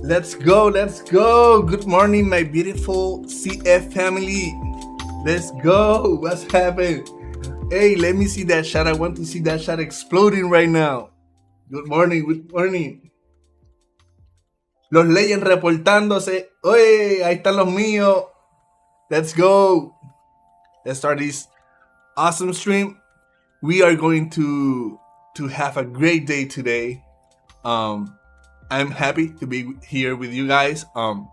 Let's go, let's go. Good morning, my beautiful CF family. Let's go. What's happening? Hey, let me see that shot. I want to see that shot exploding right now. Good morning, good morning. Los Legends reportándose. Oye, ahí están los míos. Let's go. Let's start this awesome stream. We are going to have a great day today. I'm happy to be here with you guys. I'm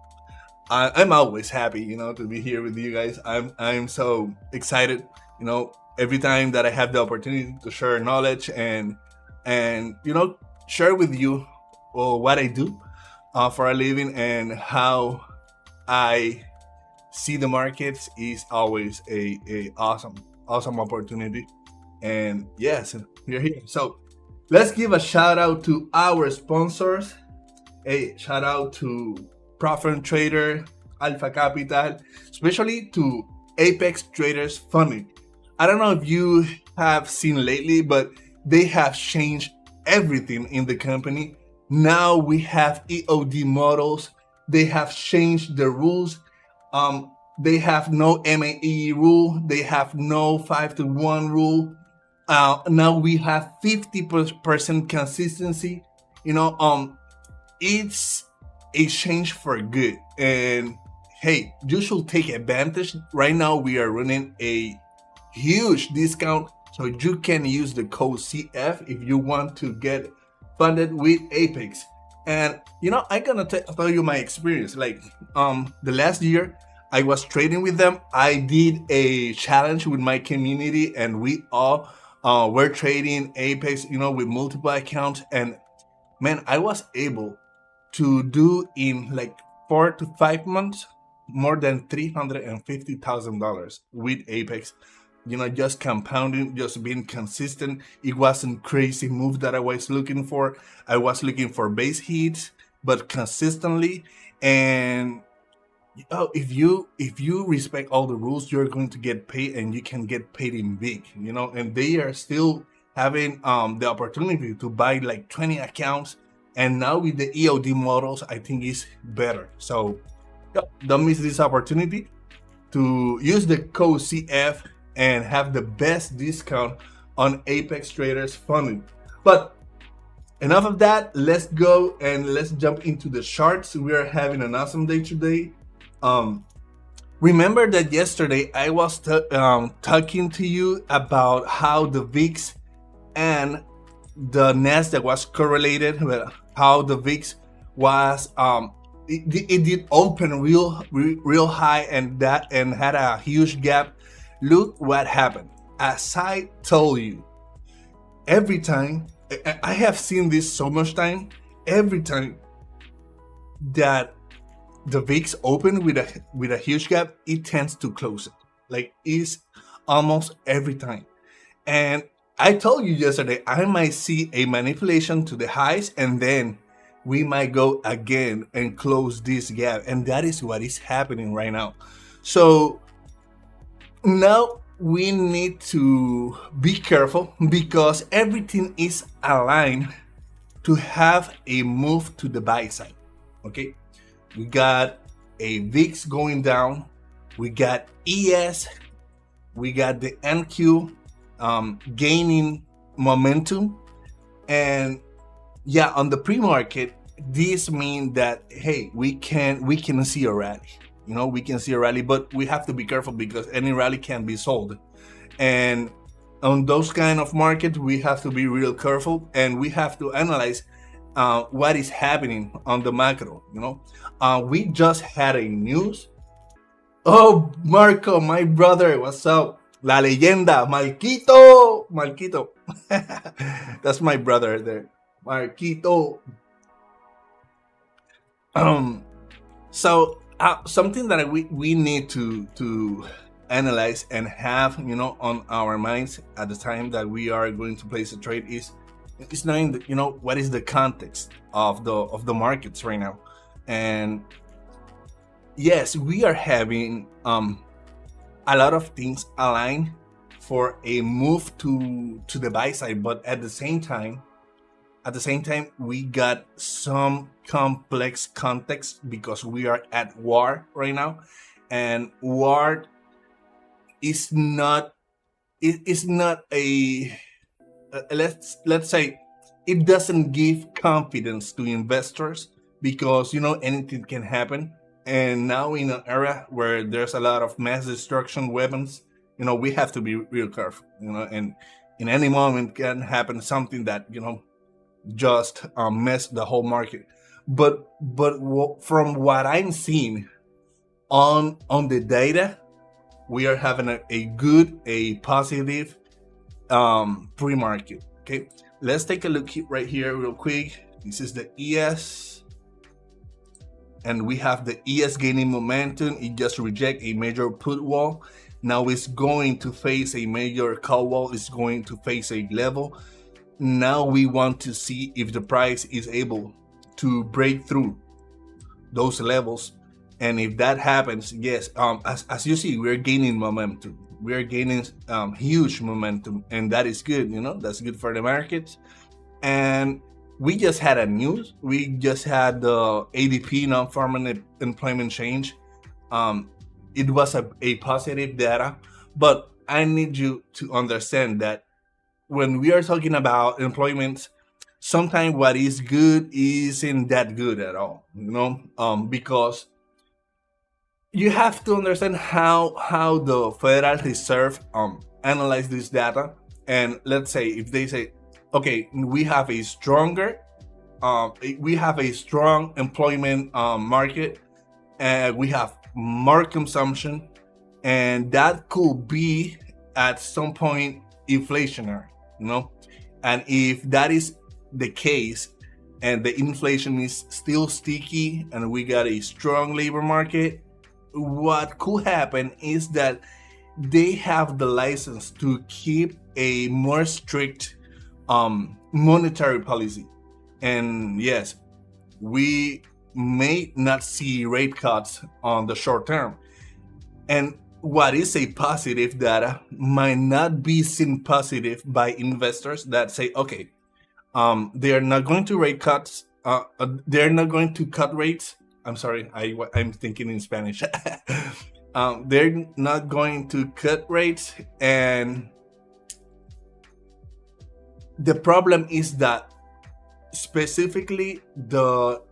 always happy, to be here with you guys. I'm so excited, every time that I have the opportunity to share knowledge and share with you what I do for a living and how I see the markets is always a awesome opportunity. And yes, we're here. So let's give a shout out to our sponsors. Hey, shout out to Profit Trader, Alpha Capital, especially to Apex Traders Funding. I don't know if you have seen lately, but they have changed everything in the company. Now we have EOD models. They have changed the rules. They have no MAE rule. They have no 5-to-1 rule. Now we have 50% consistency. It's a change for good. And hey, you should take advantage. Right now we are running a huge discount, so you can use the code CF if you want to get funded with Apex. And I'm gonna tell you my experience. Like the last year I was trading with them. I did a challenge with my community, and we all were trading Apex, with multiple accounts. And man, I was able to do in like 4 to 5 months more than $350,000 with Apex. Just compounding, just being consistent. It wasn't crazy move that I was looking for. I was looking for base hits, but consistently. And if you respect all the rules, you're going to get paid, and you can get paid in big. And they are still having the opportunity to buy like 20 accounts. And now with the EOD models, I think it's better. So don't miss this opportunity to use the code CF and have the best discount on Apex Traders Funding. But enough of that. Let's go and let's jump into the charts. We are having an awesome day today. Remember that yesterday I was talking to you about how the VIX and the Nasdaq was correlated, how the VIX was it did open real high and had a huge gap. Look what happened. As I told you, every time I have seen this so much time, every time that the VIX open with a huge gap, it tends to close it. Like it's almost every time. And I told you yesterday, I might see a manipulation to the highs, and then we might go again and close this gap. And that is what is happening right now. So now we need to be careful, because everything is aligned to have a move to the buy side. Okay, we got a VIX going down, we got ES, we got the NQ gaining momentum. And yeah, on the pre-market, this means that hey, we can see a rally. We can see a rally, but we have to be careful, because any rally can be sold. And on those kind of markets, we have to be real careful, and we have to analyze what is happening on the macro. We just had a news. Oh, Marco, my brother, what's up? La leyenda, Marquito. That's my brother there, Marquito. So something that we need to analyze and have on our minds at the time that we are going to place a trade is knowing what is the context of the markets right now. And yes, we are having a lot of things align for a move to the buy side, but at the same time at the same time, we got some complex context because we are at war right now, and war is not a let's say it doesn't give confidence to investors because anything can happen. And now in an era where there's a lot of mass destruction weapons, we have to be real careful, and in any moment can happen something that just mess the whole market. But from what I'm seeing on the data, we are having a positive pre-market. Okay, let's take a look right here real quick. This is the ES, and we have the ES gaining momentum. It just reject a major put wall. Now it's going to face a major call wall. It's going to face a level. Now we want to see if the price is able to break through those levels. And if that happens, yes, as you see, we're gaining momentum. We're gaining huge momentum, and that is good. That's good for the markets. And we just had a news. We just had the ADP, non-farm employment change. It was a positive data, but I need you to understand that when we are talking about employment, sometimes what is good isn't that good at all, because you have to understand how the Federal Reserve analyze this data. And let's say if they say, okay, we have a strong employment market, and we have more consumption, and that could be at some point inflationary, and if that is the case and the inflation is still sticky and we got a strong labor market, what could happen is that they have the license to keep a more strict monetary policy. And yes, we may not see rate cuts on the short term. And what is a positive data might not be seen positive by investors that say, okay, they are not going to rate cuts. They're not going to cut rates. I'm sorry, I'm thinking in Spanish. They're not going to cut rates, and the problem is that specifically the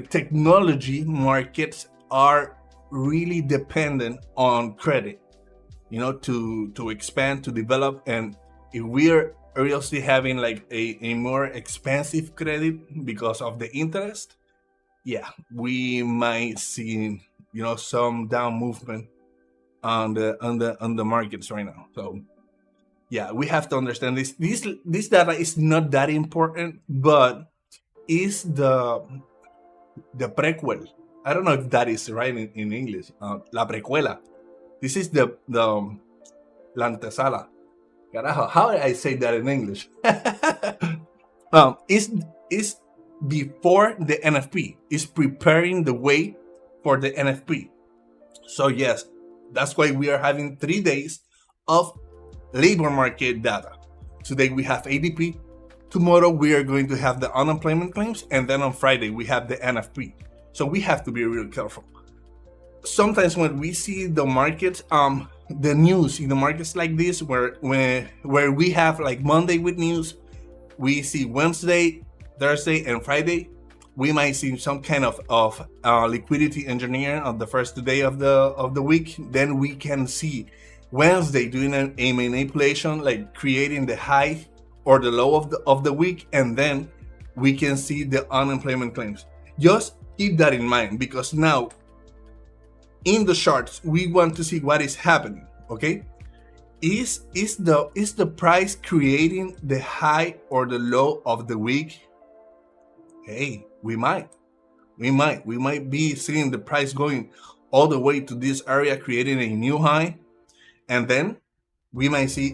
technology markets are really dependent on credit, to expand, to develop. And if we're obviously having like a more expensive credit because of the interest, yeah, we might see some down movement on the markets right now. So yeah, we have to understand this data is not that important, but is the prequel. I don't know if that is right in English. La precuela. This is the la antesala. Carajo, how do I say that in English? Is before the NFP, is preparing the way for the NFP. So yes, that's why we are having 3 days of labor market data. Today we have ADP. Tomorrow we are going to have the unemployment claims, and then on Friday we have the NFP. So we have to be real careful. Sometimes when we see the markets, the news in the markets like this, where we have like Monday with news, we see Wednesday, Thursday, and Friday, we might see some kind of liquidity engineering on the first day of the week. Then we can see Wednesday doing a manipulation, like creating the high or the low of the week, and then we can see the unemployment claims. Just keep that in mind, because now in the charts we want to see what is happening. Okay, is the price creating the high or the low of the week? Hey, we might be seeing the price going all the way to this area, creating a new high, and then we might see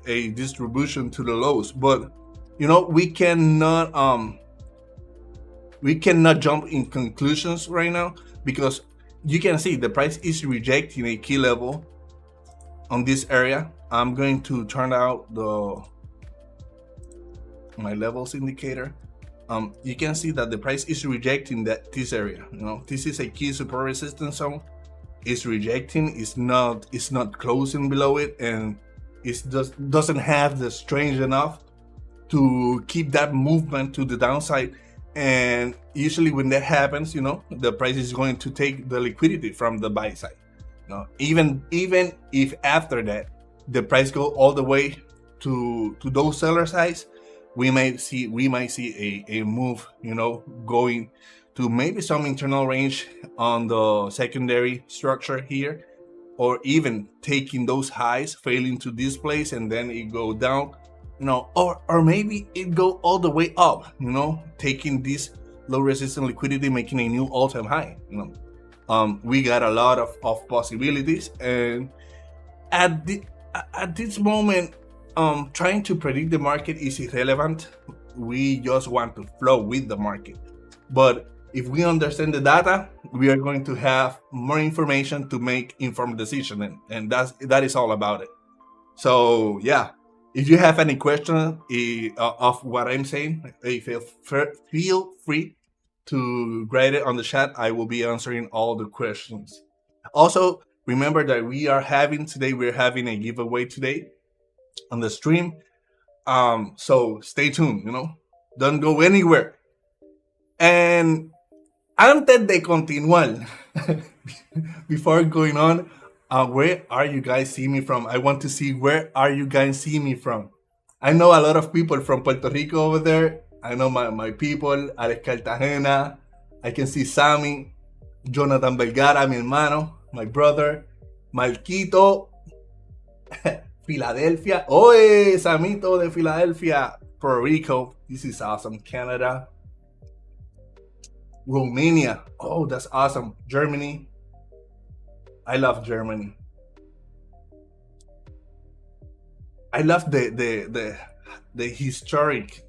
a distribution to the lows. But we cannot jump in conclusions right now, because you can see the price is rejecting a key level on this area. I'm going to turn out my levels indicator. you can see that the price is rejecting this area. This is a key support resistance zone. It's rejecting. It's not closing below it, and it doesn't have the strength enough to keep that movement to the downside. And usually when that happens, the price is going to take the liquidity from the buy side. Even if after that the price go all the way to those seller sides, we might see a move, going to maybe some internal range on the secondary structure here, or even taking those highs, failing to this place, and then it go down, or maybe it go all the way up, taking this low resistance liquidity, making a new all-time high. We got a lot of possibilities, and at this moment, trying to predict the market is irrelevant. We just want to flow with the market. But if we understand the data, we are going to have more information to make informed decision, and that is all about it. So yeah, if you have any question of what I'm saying, feel free to write it on the chat. I will be answering all the questions. Also, remember that we're having a giveaway today on the stream. So stay tuned, don't go anywhere. And antes de continuar, before going on, where are you guys seeing me from? I want to see where are you guys seeing me from. I know a lot of people from Puerto Rico over there. I know my people, Alex Cartagena. I can see Sammy, Jonathan Vergara, mi hermano, my brother, Marquito, Philadelphia. Oye, Samito de Philadelphia, Puerto Rico. This is awesome. Canada, Romania. Oh, that's awesome. Germany. I love Germany. I love the historic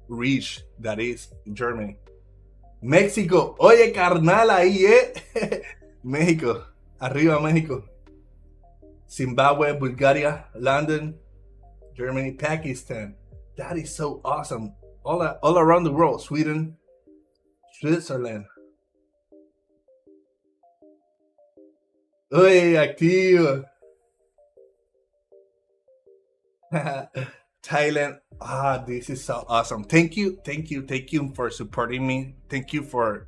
reach that is Germany. Mexico. Oye, carnal, ahí, México. Arriba, México. Zimbabwe, Bulgaria, London, Germany, Pakistan. That is so awesome. All around the world. Sweden, Switzerland. Oye, activo. Thailand. This is so awesome. Thank you for supporting me. Thank you for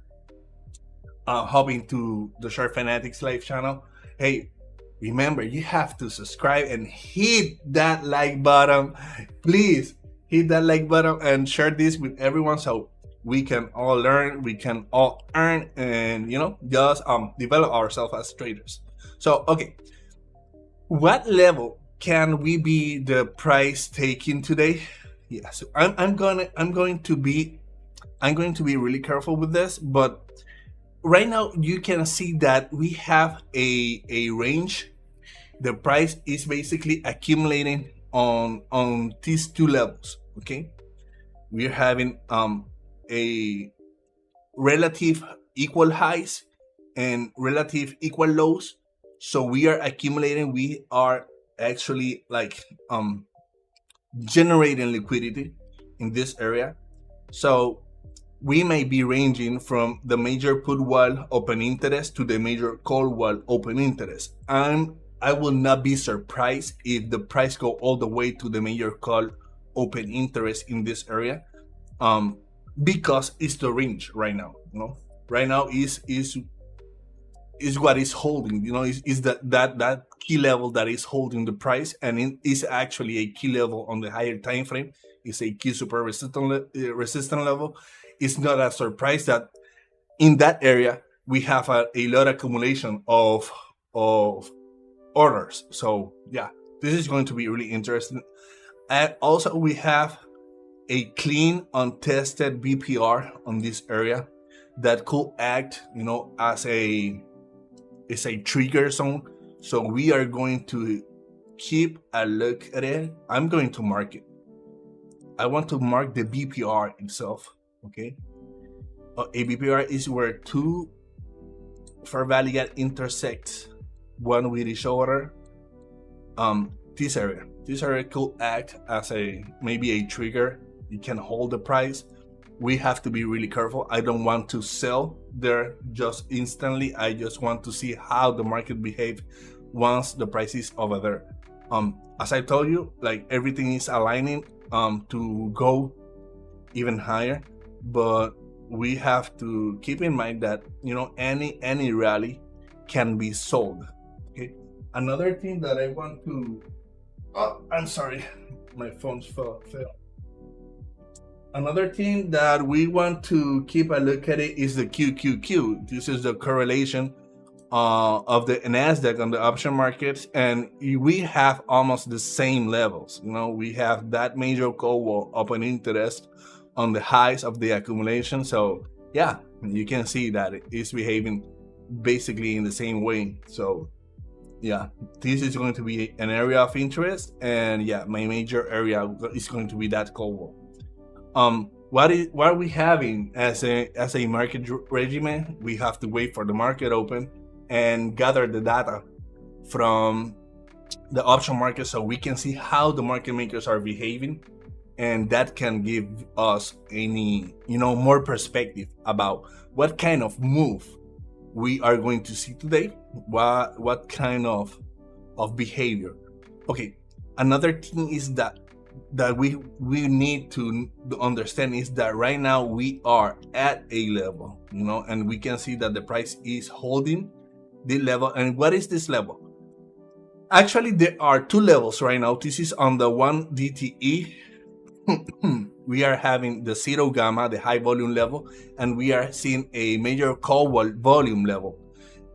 hopping to the Short Fanatics live channel. Hey, remember, you have to subscribe and hit that like button. Please hit that like button and share this with everyone so we can all learn, we can all earn, and just develop ourselves as traders. So okay, what level can we be the price taking today? Yeah, so I'm going to be really careful with this, but right now you can see that we have a range. The price is basically accumulating on these two levels. Okay, we're having a relative equal highs and relative equal lows. So we are accumulating. We are actually like generating liquidity in this area. So we may be ranging from the major put wall open interest to the major call wall open interest. I will not be surprised if the price go all the way to the major call open interest in this area, because it's the range right now. Right now is what is holding. Is that key level that is holding the price, and it is actually a key level on the higher time frame. It's a key super resistant level. It's not a surprise that in that area we have a lot of accumulation of orders. So yeah, this is going to be really interesting. And also we have a clean untested BPR on this area that could act as a trigger zone. So we are going to keep a look at it. I'm going to mark it. I want to mark the BPR itself. Okay, a BPR is where two fair value gap intersect one with each other. This area could act as maybe a trigger. You can hold the price. we have to be really careful. I don't want to sell there just instantly. I just want to see how the market behaves once the price is over there. As I told you, like everything is aligning to go even higher, but we have to keep in mind that any rally can be sold. Okay. Another thing that I want to I'm sorry, my phone fell. Another thing that we want to keep a look at it is the QQQ. This is the correlation of the Nasdaq on the option markets, and we have almost the same levels. We have that major call wall open interest on the highs of the accumulation. So yeah, you can see that it is behaving basically in the same way. So yeah, this is going to be an area of interest, and yeah, my major area is going to be that call wall. What are we having as a market regimen? We have to wait for the market open and gather the data from the option market so we can see how the market makers are behaving, and that can give us any more perspective about what kind of move we are going to see today, what kind of behavior. Okay, another thing is that we need to understand is that right now we are at a level, and we can see that the price is holding the level. And what is this level? Actually, there are two levels right now. This is on the 1 DTE. We are having the 0 gamma, the high volume level, and we are seeing a major call volume level.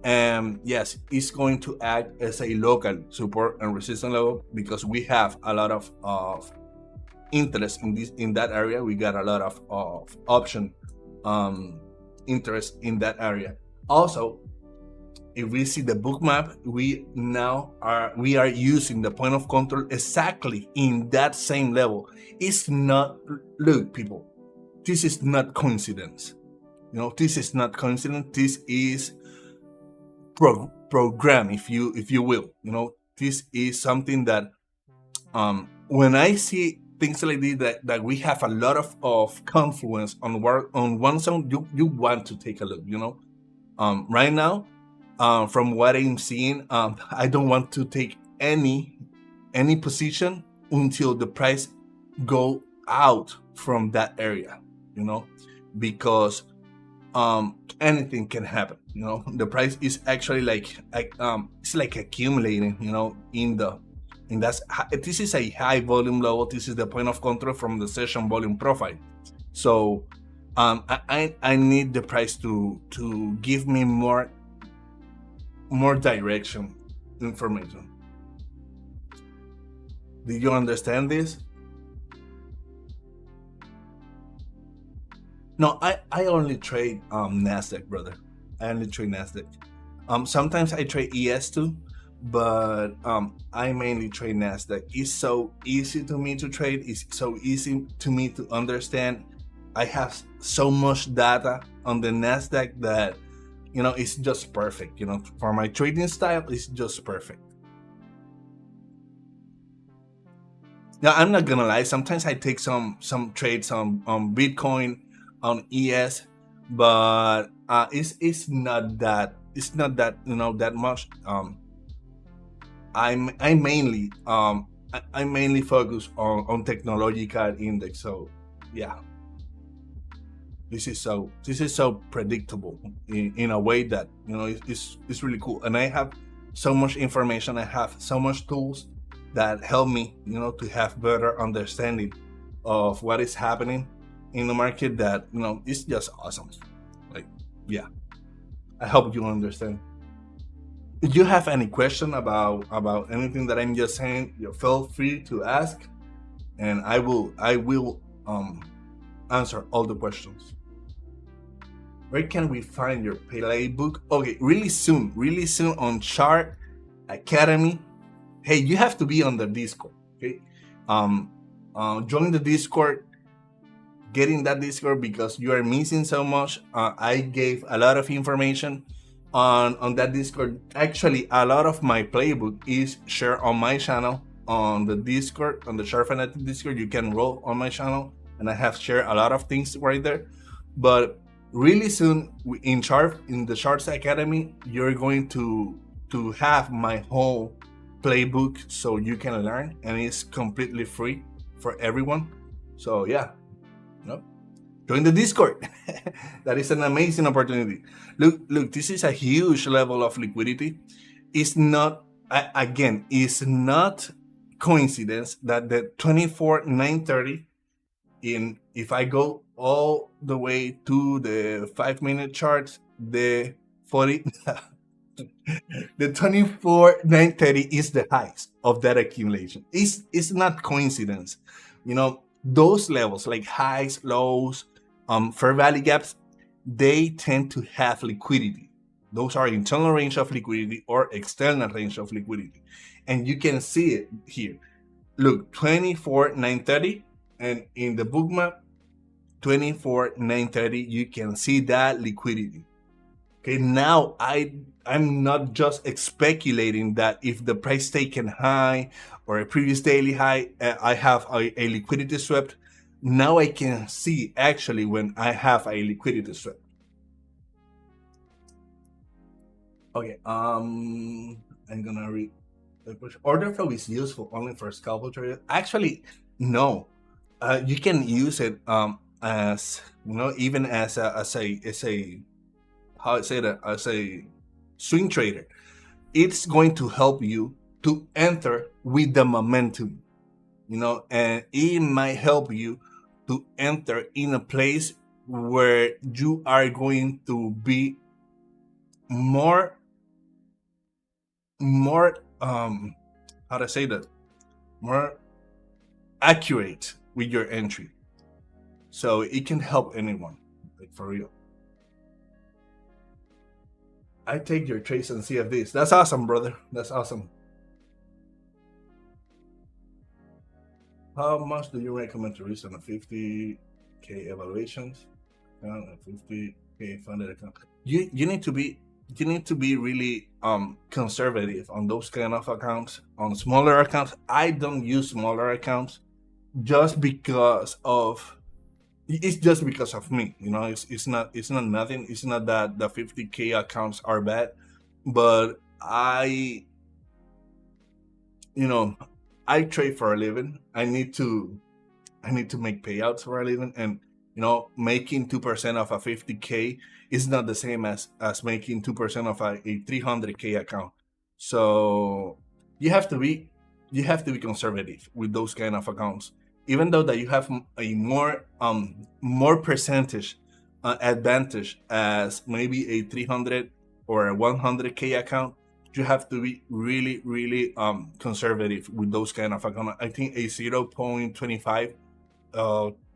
And yes, it's going to act as a local support and resistance level because we have a lot of interest in that area. We got a lot of option interest in that area. Also, if we see the Bookmap, we are using the point of control exactly in that same level. It's not, look people, this is not coincidence. This is not coincidence. This is program, if you will. This is something that when I see things like this, that we have a lot of confluence on one zone, you want to take a look. Right now, from what I'm seeing, I don't want to take any position until the price go out from that area, because anything can happen. The price is actually it's like accumulating, this is a high volume level. This is the point of control from the session volume profile. So I need the price to give me more direction information. Do you understand this? No, I only trade Nasdaq, brother. I only trade Nasdaq. Sometimes I trade ES too, but I mainly trade Nasdaq. It's so easy to me to trade. It's so easy to me to understand. I have so much data on the Nasdaq that it's just perfect. For my trading style, it's just perfect. Now, I'm not gonna lie. Sometimes I take some trades on Bitcoin, on ES, but it's not that that much. I mainly focus on technological index. So yeah, this is so predictable in a way that it's really cool. And I have so much information. I have so much tools that help me to have better understanding of what is happening in the market, that it's just awesome. Yeah, I hope you understand. If you have any question about anything that I'm just saying, feel free to ask, and I will answer all the questions. Where can we find your playbook? Okay, really soon on Chart Academy. Hey, you have to be on the Discord. Okay, join the Discord. Get in that Discord because you are missing so much. I gave a lot of information on that Discord. Actually, a lot of my playbook is shared on my channel on the Discord, on the Fanatics Discord. You can roll on my channel and I have shared a lot of things right there. But really soon in the Sharks Academy, you're going to have my whole playbook so you can learn, and it's completely free for everyone. So yeah, no, join the Discord. That is an amazing opportunity. Look, this is a huge level of liquidity. It's not again, it's not coincidence that the 24,930 in, if I go all the way to the 5-minute chart, the 40 the 24,930 is the highest of that accumulation. It's not coincidence. You know, those levels like highs, lows, fair value gaps, they tend to have liquidity. Those are internal range of liquidity or external range of liquidity. And you can see it here. Look, 24,930, and in the Bookmap, 24,930, you can see that liquidity. Okay, now I'm not just speculating that if the price taken high or a previous daily high, I have a liquidity swept. Now I can see actually when I have a liquidity swept. Okay, I'm gonna read. Order flow is useful only for scalpel traders. Actually, no. You can use it as, you know, even as a how I say that, as a swing trader. It's going to help you to enter with the momentum, you know, and it might help you to enter in a place where you are going to be more how to say that, more accurate with your entry. So it can help anyone, like for real. I take your trades and CFDs. That's awesome, brother. That's awesome. How much do you recommend to risk on a 50K evaluations account and 50K funded account? You need to be really conservative on those kind of accounts. On smaller accounts, I don't use smaller accounts just because of me, you know. It's not nothing. It's not that the 50K accounts are bad, but I, you know, I trade for a living. I need to make payouts for a living, and you know, making 2% of a 50K is not the same as making 2% of a 300K account. So you have to be conservative with those kind of accounts, even though that you have a more percentage advantage as maybe a 300 or a 100K account. You have to be really conservative with those kind of accounts. I think a 0.25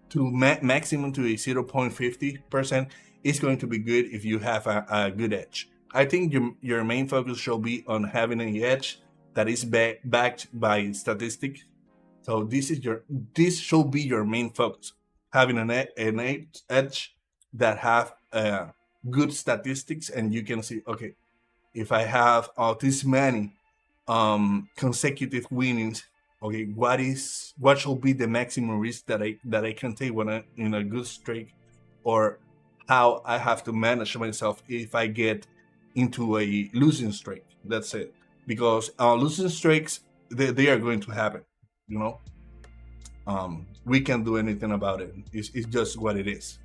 to maximum to a 0.50% is going to be good if you have a good edge. I think your main focus should be on having an edge that is backed by statistics. So this should be your main focus, having an edge that have good statistics, and you can see, okay, if I have this many consecutive winnings, okay, what should be the maximum risk that I can take when I'm in a good streak, or how I have to manage myself if I get into a losing streak. That's it, because losing streaks, they are going to happen, you know. We can't do anything about it. It's just what it is.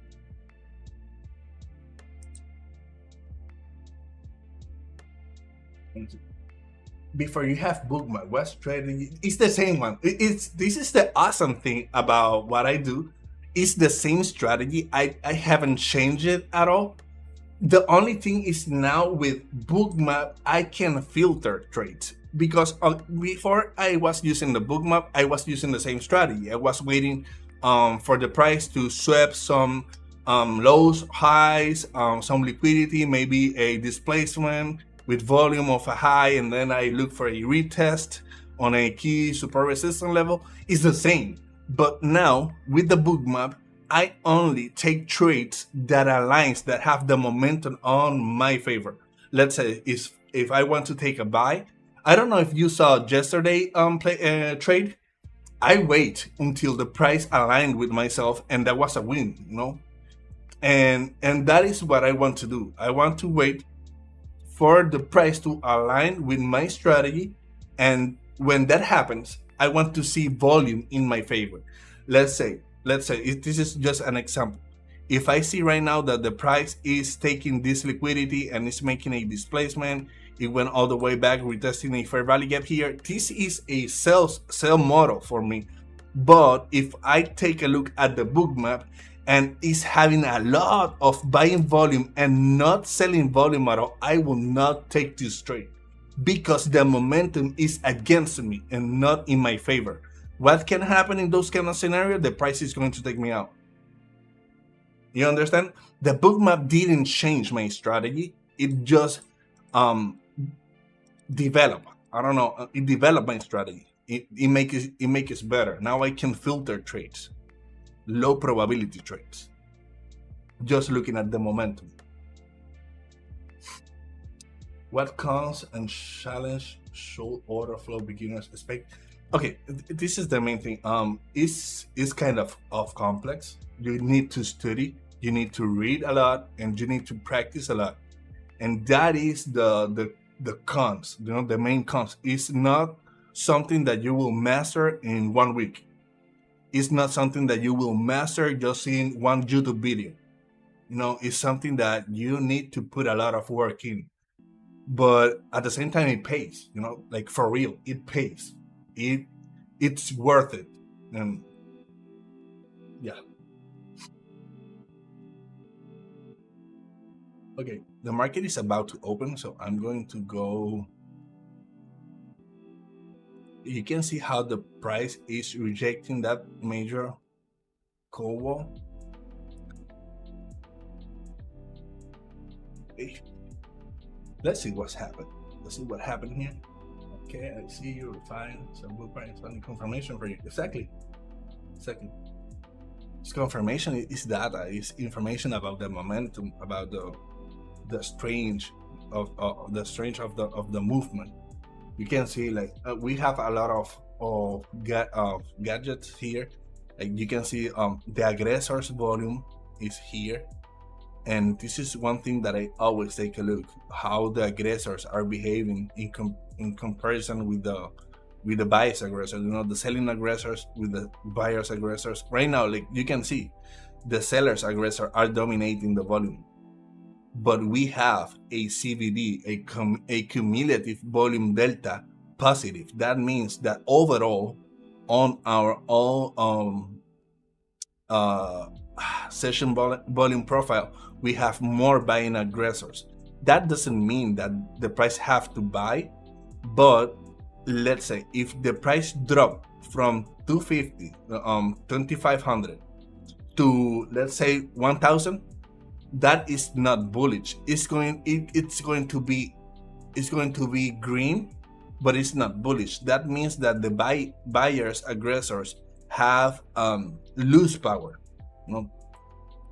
Before you have Bookmap, what's trading? It's the same one. This is the awesome thing about what I do. It's the same strategy. I haven't changed it at all. The only thing is now with Bookmap, I can filter trades, because before I was using the Bookmap, I was using the same strategy. I was waiting for the price to swap some lows, highs, some liquidity, maybe a displacement with volume of a high, and then I look for a retest on a key support resistance level. It's the same. But now with the Bookmap, I only take trades that aligns, that have the momentum on my favor. Let's say if I want to take a buy, I don't know if you saw yesterday trade. I wait until the price aligned with myself, and that was a win, and that is what I want to do. I want to wait for the price to align with my strategy, and when that happens, I want to see volume in my favor. Let's say this is just an example. If I see right now that the price is taking this liquidity and is making a displacement, it went all the way back, retesting a fair value gap here. This is a sell model for me. But if I take a look at the Bookmap and is having a lot of buying volume and not selling volume at all, I will not take this trade because the momentum is against me and not in my favor. What can happen in those kind of scenarios? The price is going to take me out. You understand? The Bookmap didn't change my strategy. It just developed. I don't know. It developed my strategy. It makes it better. Now I can filter trades, low probability trades, just looking at the momentum. What comes and challenge should order flow beginners expect? Okay, this is the main thing. It's kind of complex. You need to study, you need to read a lot, and you need to practice a lot. And that is the cons. The main cons. It's not something that you will master in 1 week. It's not something that you will master just seeing one YouTube video. It's something that you need to put a lot of work in. But at the same time, it pays. Like for real, it pays. It's worth it. And yeah. Okay, the market is about to open, so I'm going to go. You can see how the price is rejecting that major call wall. Okay. Let's see what's happened. Let's see what happened here. Okay, I see you refine some good price funding confirmation for you. Exactly. This confirmation is data, is information about the momentum, about the strange of the movement. You can see like we have a lot of gadgets here. Like you can see the aggressor's volume is here, and this is one thing that I always take a look, how the aggressors are behaving in comparison with the buyer's aggressors. The selling aggressors with the buyer's aggressors. Right now, like you can see, the seller's aggressor are dominating the volume. But we have a CVD, a cumulative volume delta positive. That means that overall, on our all session volume profile, we have more buying aggressors. That doesn't mean that the price have to buy, but let's say if the price drop from 250, 2500 to let's say 1000. That is not bullish. It's going to be green, but it's not bullish. That means that the buyers aggressors have loose power.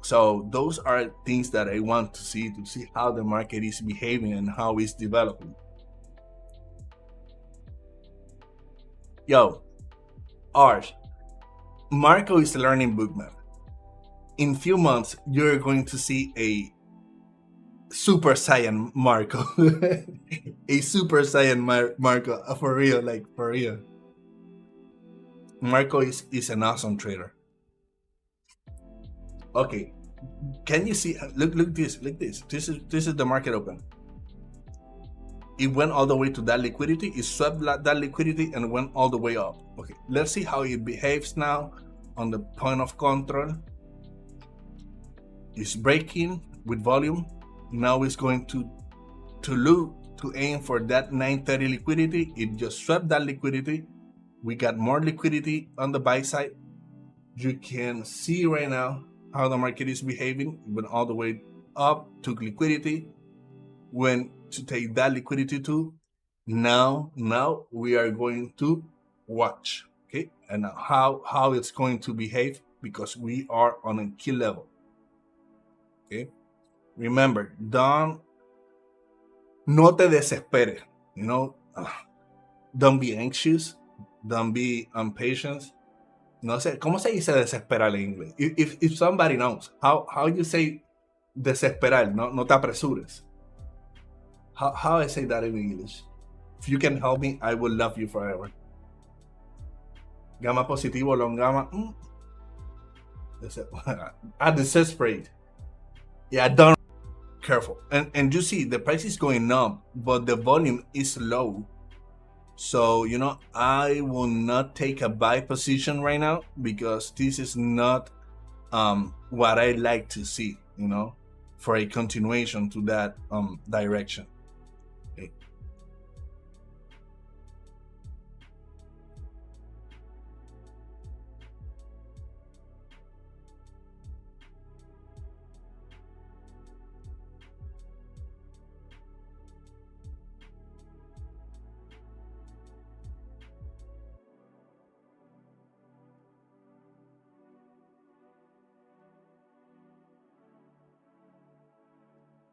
So those are things that I want to see how the market is behaving and how it's developing. Yo, Art, Marco is learning Bookmap. In few months, you're going to see a Super Saiyan Marco. A Super Saiyan Marco, for real, like for real. Marco is an awesome trader. Okay, can you see? Look this. This is the market open. It went all the way to that liquidity. It swept that liquidity and went all the way up. Okay, let's see how it behaves now on the point of control. It's breaking with volume. Now it's going to look to aim for that 930 liquidity. It just swept that liquidity. We got more liquidity on the buy side. You can see right now how the market is behaving. It went all the way up, took liquidity, went to take that liquidity too. Now we are going to watch, okay, and how it's going to behave, because we are on a key level. Okay, remember, no te desesperes. Don't be anxious, don't be impatient. No sé, ¿cómo se dice desesperar en inglés? If somebody knows, how you say desesperar, no te apresures. How I say that in English? If you can help me, I will love you forever. Gamma positivo, long gamma. Desperate. Yeah, don't careful. And you see the price is going up, but the volume is low. So I will not take a buy position right now because this is not what I like to see. For a continuation to that direction. Okay.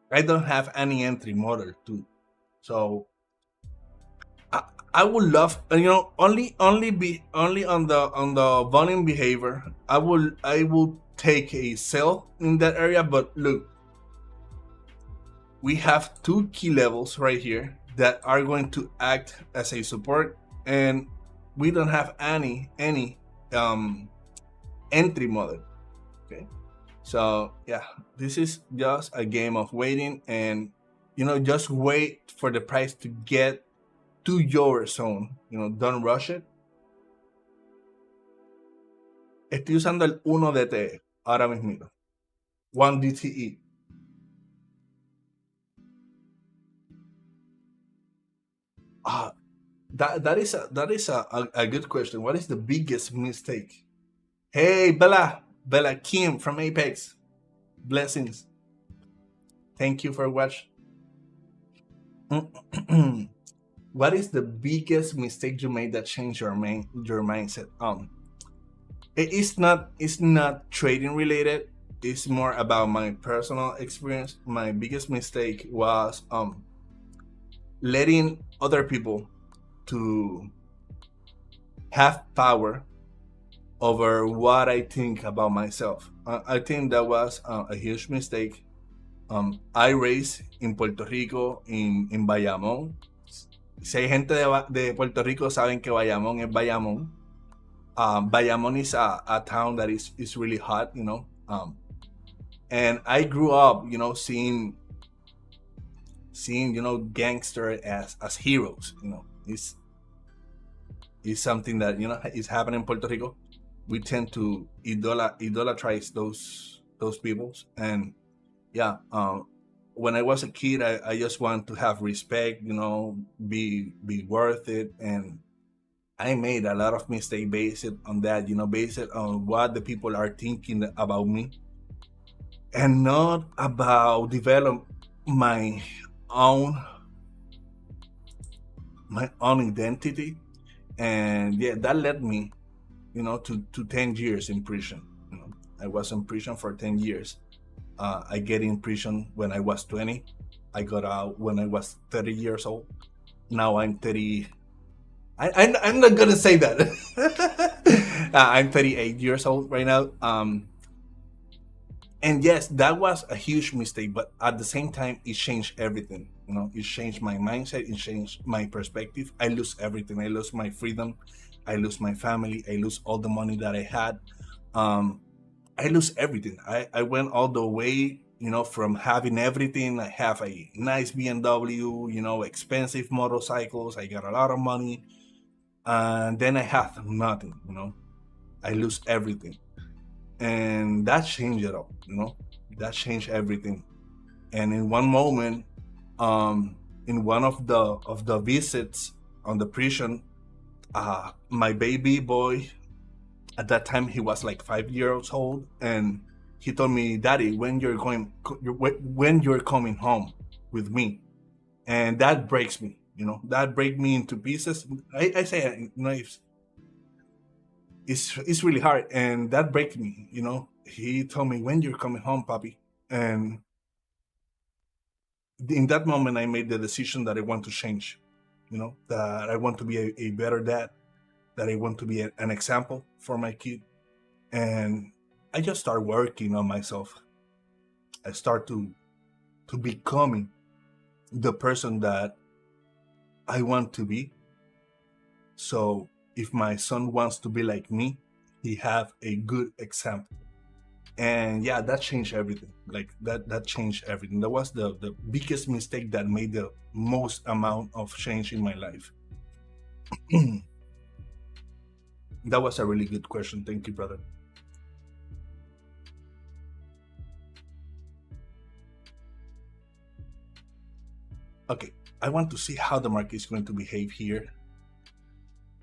I don't have any entry model too, so I, I would love only on the volume behavior. I will take a sell in that area, but look, we have two key levels right here that are going to act as a support, and we don't have any um, entry model. Okay, so yeah, this is just a game of waiting, and just wait for the price to get to your zone. Don't rush it. Estoy usando el 1 DTE ahora mismo. 1 DTE. Ah, that is a good question. What is the biggest mistake? Hey, Bella Kim from Apex. Blessings. Thank you for watching. What is the biggest mistake you made that changed your mindset? It's not trading related. It's more about my personal experience. My biggest mistake was letting other people to have power over what I think about myself. I think that was a huge mistake. I raised in Puerto Rico, in Bayamón. Si hay gente de Puerto Rico, saben que Bayamón es Bayamón. Bayamón is a town that is really hot, and I grew up, seeing gangster as heroes. Is something that is happening in Puerto Rico. We tend to idolatrize those peoples, and yeah. When I was a kid, I just want to have respect, be worth it, and I made a lot of mistakes based on that, based on what the people are thinking about me, and not about develop my own identity. And yeah, that led me, to 10 years in prison. I was in prison for 10 years. I get in prison when I was 20. I got out when I was 30 years old. Now I'm 30. I'm not gonna say that. I'm 38 years old right now. And yes, that was a huge mistake, but at the same time, it changed everything. It changed my mindset. It changed my perspective. I lose everything. I lose my freedom. I lose my family. I lose all the money that I had. I lose everything. I went all the way, from having everything. I have a nice BMW, expensive motorcycles. I got a lot of money. And then I have nothing, I lose everything. And that changed it all, that changed everything. And in one moment, in one of the visits on the prison, my baby boy, at that time he was like 5 years old, and he told me, "Daddy, when you're coming home with me." And that breaks me, that breaks me into pieces. I say, it's really hard, and that breaks me. He told me, "When you're coming home, Papi." And in that moment, I made the decision that I want to change. That I want to be a better dad. that I want to be an example for my kid. And I just start working on myself. I start to becoming the person that I want to be. So if my son wants to be like me, he have a good example. And yeah, that changed everything. Like that changed everything. That was the biggest mistake that made the most amount of change in my life. That was a really good question. Thank you, brother. Okay, I want to see how the market is going to behave here.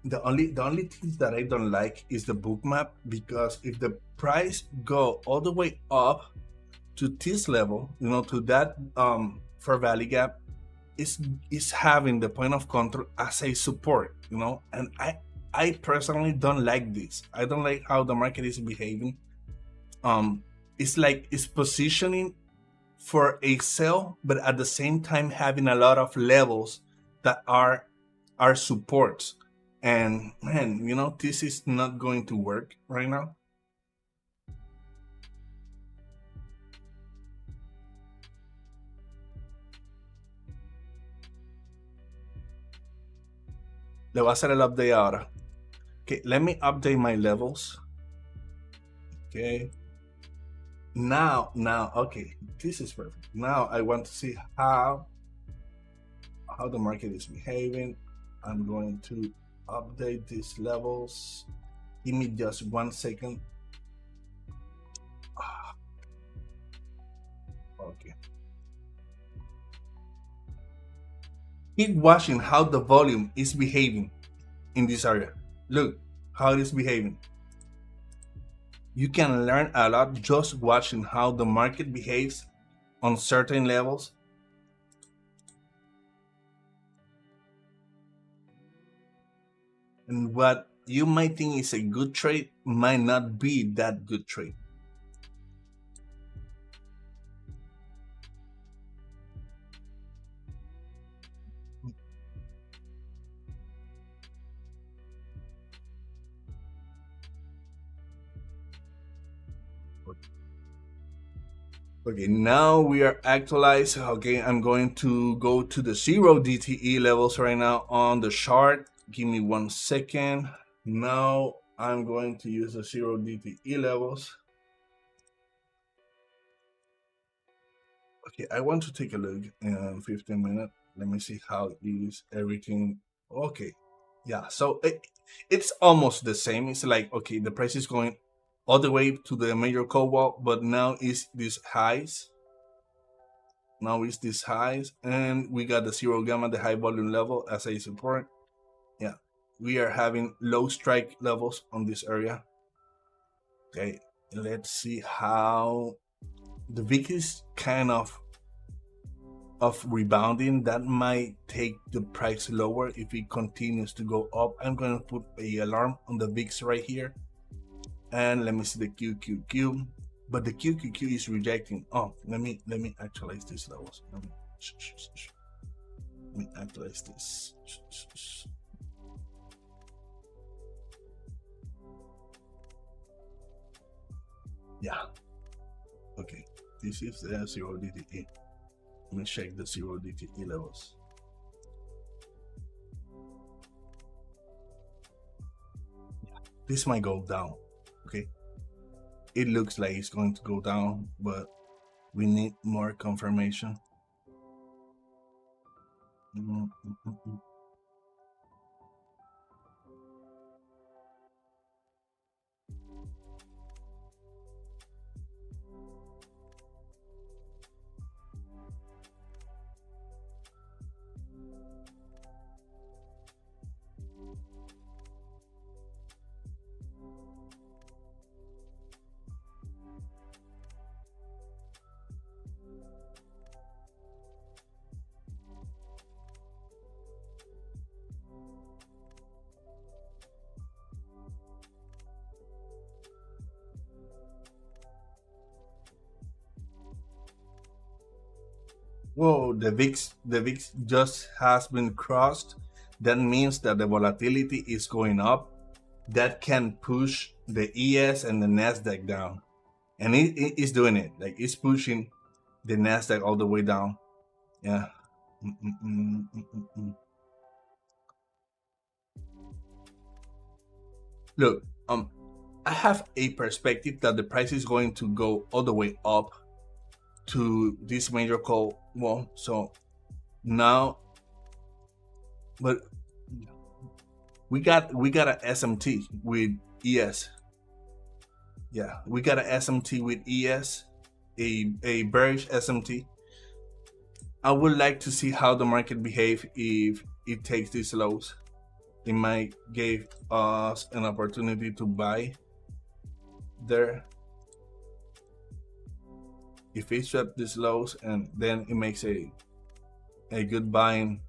The only things that I don't like is the Bookmap, because if the price go all the way up to this level, to that fair value gap, is having the point of control as a support, and I personally don't like this. I don't like how the market is behaving. It's like it's positioning for a sell, but at the same time having a lot of levels that are supports. And man, this is not going to work right now. Le voy a hacer el update ahora. Okay, let me update my levels. Okay. Now, okay, this is perfect. Now I want to see how the market is behaving. I'm going to update these levels. Give me just 1 second. Okay. Keep watching how the volume is behaving in this area. Look how it is behaving. You can learn a lot just watching how the market behaves on certain levels. And what you might think is a good trade might not be that good trade. Okay, now we are actualized. Okay, I'm going to go to the 0 DTE levels right now on the chart. Give me 1 second. Now I'm going to use the 0 DTE levels. Okay, I want to take a look in 15 minutes. Let me see how is everything. Okay, yeah, so it's almost the same. It's like, okay, the price is going all the way to the major cobalt, but now is these highs. Now is these highs, and we got the 0 gamma, the high volume level as a support. Yeah, we are having low strike levels on this area. Okay, let's see how the VIX is kind of rebounding. That might take the price lower if it continues to go up. I'm going to put a alarm on the VIX right here. And let me see the QQQ, but the QQQ is rejecting. Oh, let me actualize these levels. Let me actualize this. Yeah. Okay. This is the 0 DTE. Let me check the 0 DTE levels. Yeah. This might go down. Okay, it looks like it's going to go down, but we need more confirmation. Whoa, the VIX just has been crossed. That means that the volatility is going up. that can push the ES and the Nasdaq down, and it is doing it. Like it's pushing the Nasdaq all the way down. Yeah. Mm, mm, mm, mm, mm, mm. Look, I have a perspective that the price is going to go all the way up to this major call. Well, so now, but we got a SMT with ES. Yeah, we got a SMT with ES, a bearish SMT. I would like to see how the market behave if it takes these lows. It might give us an opportunity to buy there. If it swept these lows, and then it makes a good buying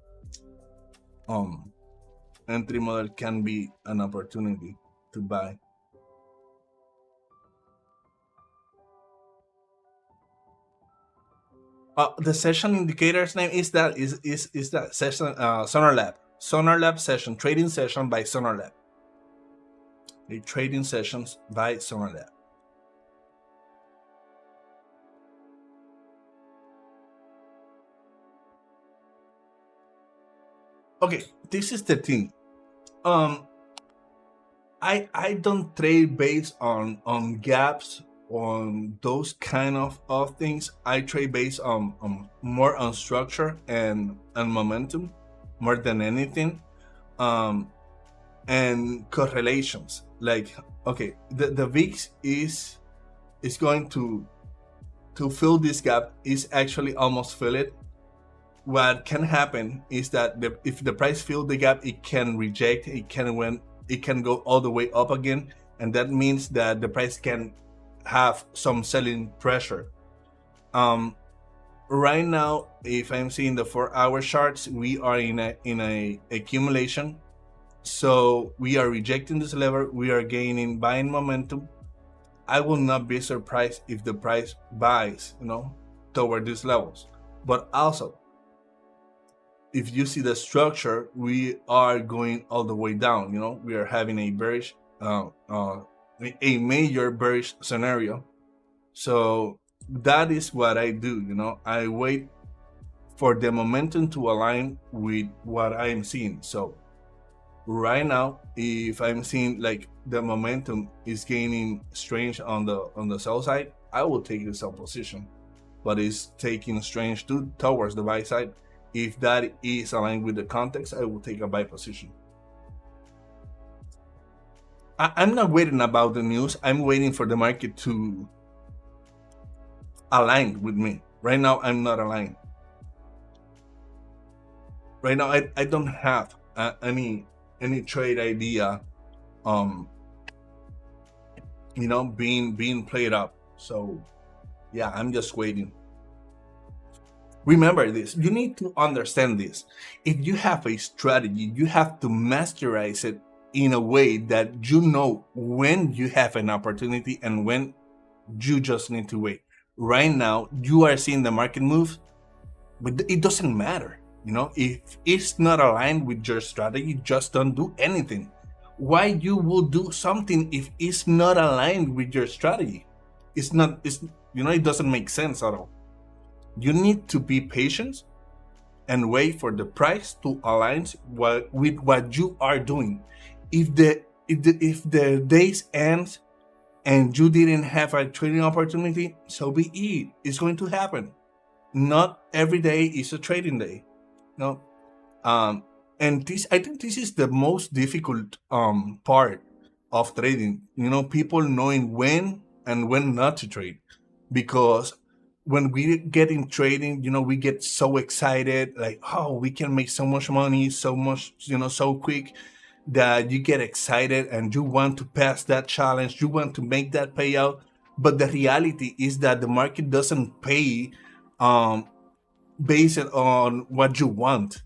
entry model, can be an opportunity to buy. The session indicator's name is that session SonarLab session, trading session by SonarLab. The trading sessions by SonarLab. Okay, this is the thing. I don't trade based on gaps, on those kind of things. I trade based on more on structure and momentum more than anything, and correlations. Like, okay, the VIX is going to fill this gap, is actually almost fill it. What can happen is that if the price fills the gap, it can reject, it can go all the way up again, and that means that the price can have some selling pressure. Right now, if I'm seeing the 4-hour charts, we are in a accumulation. So we are rejecting this level, we are gaining buying momentum. I will not be surprised if the price buys, toward these levels. But also, if you see the structure, we are going all the way down. We are having a bearish, a major bearish scenario. So that is what I do. I wait for the momentum to align with what I am seeing. So right now, if I'm seeing like the momentum is gaining strength on the sell side, I will take the sell position. But it's taking strength towards the buy side. If that is aligned with the context, I will take a buy position. I'm not waiting about the news. I'm waiting for the market to align with me. Right now, I'm not aligned. Right now, I don't have any trade idea, being played up. So yeah, I'm just waiting. Remember this, you need to understand this. If you have a strategy, you have to masterize it in a way that you know when you have an opportunity and when you just need to wait. Right now, you are seeing the market move, but it doesn't matter. If it's not aligned with your strategy, just don't do anything. Why you will do something if it's not aligned with your strategy? It doesn't make sense at all. You need to be patient and wait for the price to align with what you are doing. If the days end and you didn't have a trading opportunity, so be it. It's going to happen. Not every day is a trading day. No. And I think this is the most difficult part of trading. People knowing when and when not to trade, because when we get in trading, we get so excited, like, oh, we can make so much money, so much, so quick, that you get excited and you want to pass that challenge, you want to make that payout. But the reality is that the market doesn't pay based on what you want.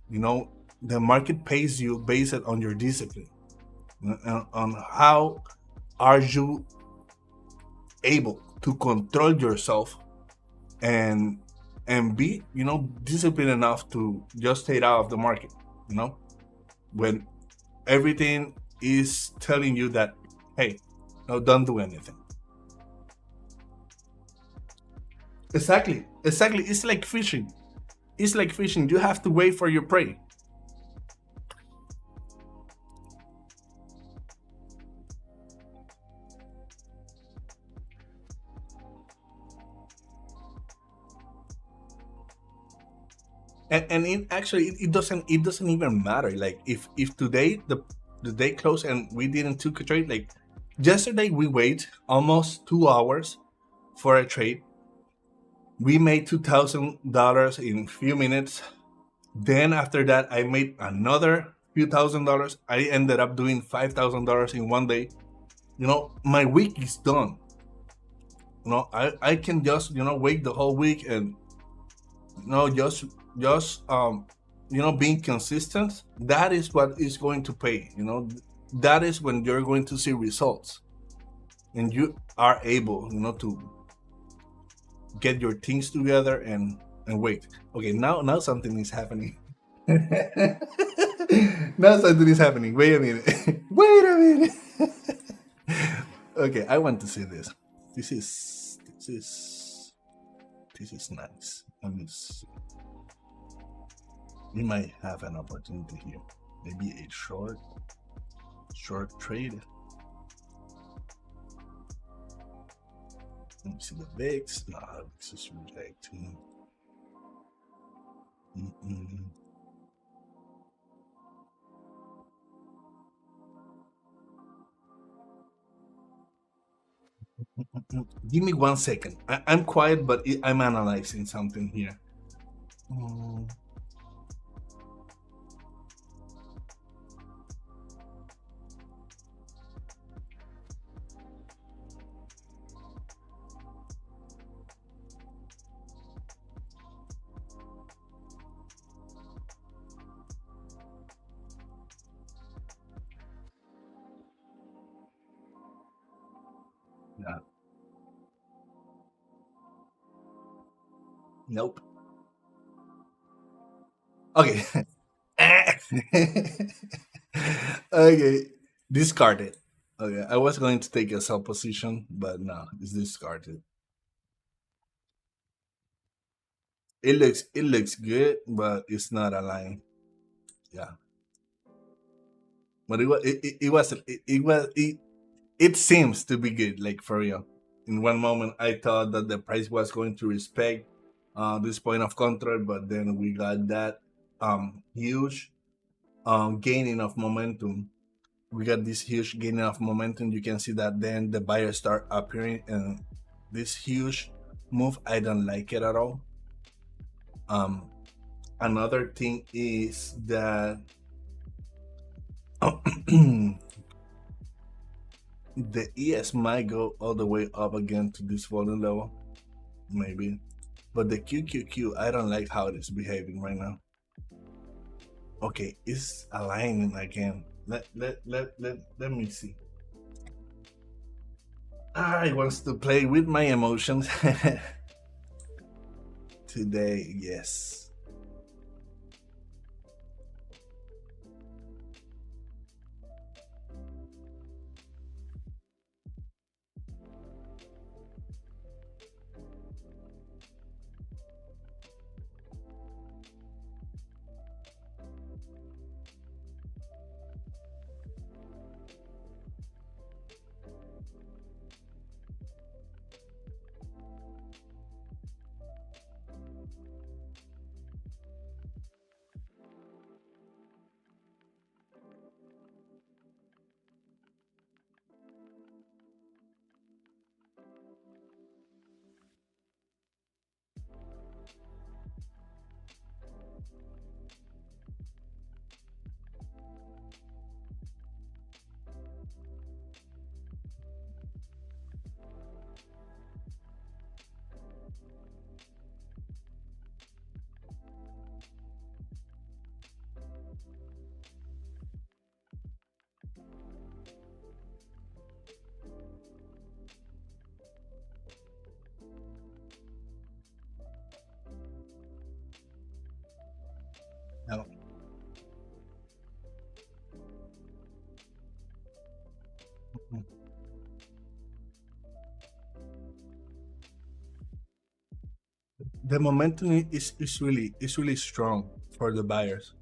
The market pays you based on your discipline, on how are you able to control yourself and be disciplined enough to just stay out of the market when everything is telling you that, hey, no, don't do anything. Exactly, exactly. It's like fishing. It's like fishing. You have to wait for your prey. And it actually it doesn't even matter. Like if today the day closed and we didn't took a trade, like yesterday we wait almost 2 hours for a trade. We made $2,000 in few minutes. Then after that, I made another few $1,000s. I ended up doing $5,000 in one day. My week is done. I can just wait the whole week and just being consistent. That is what is going to pay. That is when you're going to see results, and you are able to get your things together and wait. Okay, now something is happening. Now something is happening. Wait a minute. Wait a minute. Okay, I want to see this. This is nice. Let me see. We might have an opportunity here. Maybe a short trade. Let me see the VIX. No, this is rejecting. Mm-mm. Give me 1 second. I'm quiet, but I'm analyzing something here. Mm, yeah. Nope. Okay. Okay. Discarded. Okay. I was going to take a sell position, but no, it's discarded. It looks good, but it's not aligned. Yeah. But it wasn't it seems to be good, like for real. In one moment I thought that the price was going to respect this point of control, but then we got that huge gaining of momentum. We got this huge gaining of momentum. You can see that then the buyers start appearing, and this huge move, I don't like it at all. um Another thing is that the ES might go all the way up again to this volume level, maybe. But the QQQ, I don't like how it is behaving right now. Okay, it's aligning again. Let me see. I wants to play with my emotions today. Yes. the momentum is really strong for the buyers.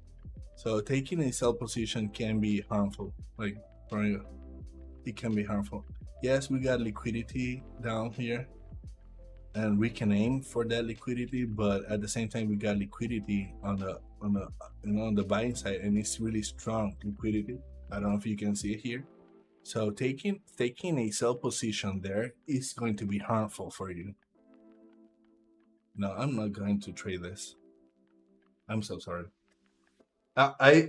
So taking a sell position can be harmful. Like for you, it can be harmful. Yes, we got liquidity down here, and we can aim for that liquidity, but at the same time we got liquidity on the buying side, and it's really strong liquidity. I don't know if you can see it here. So taking a sell position there is going to be harmful for you. No, I'm not going to trade this. I'm so sorry. I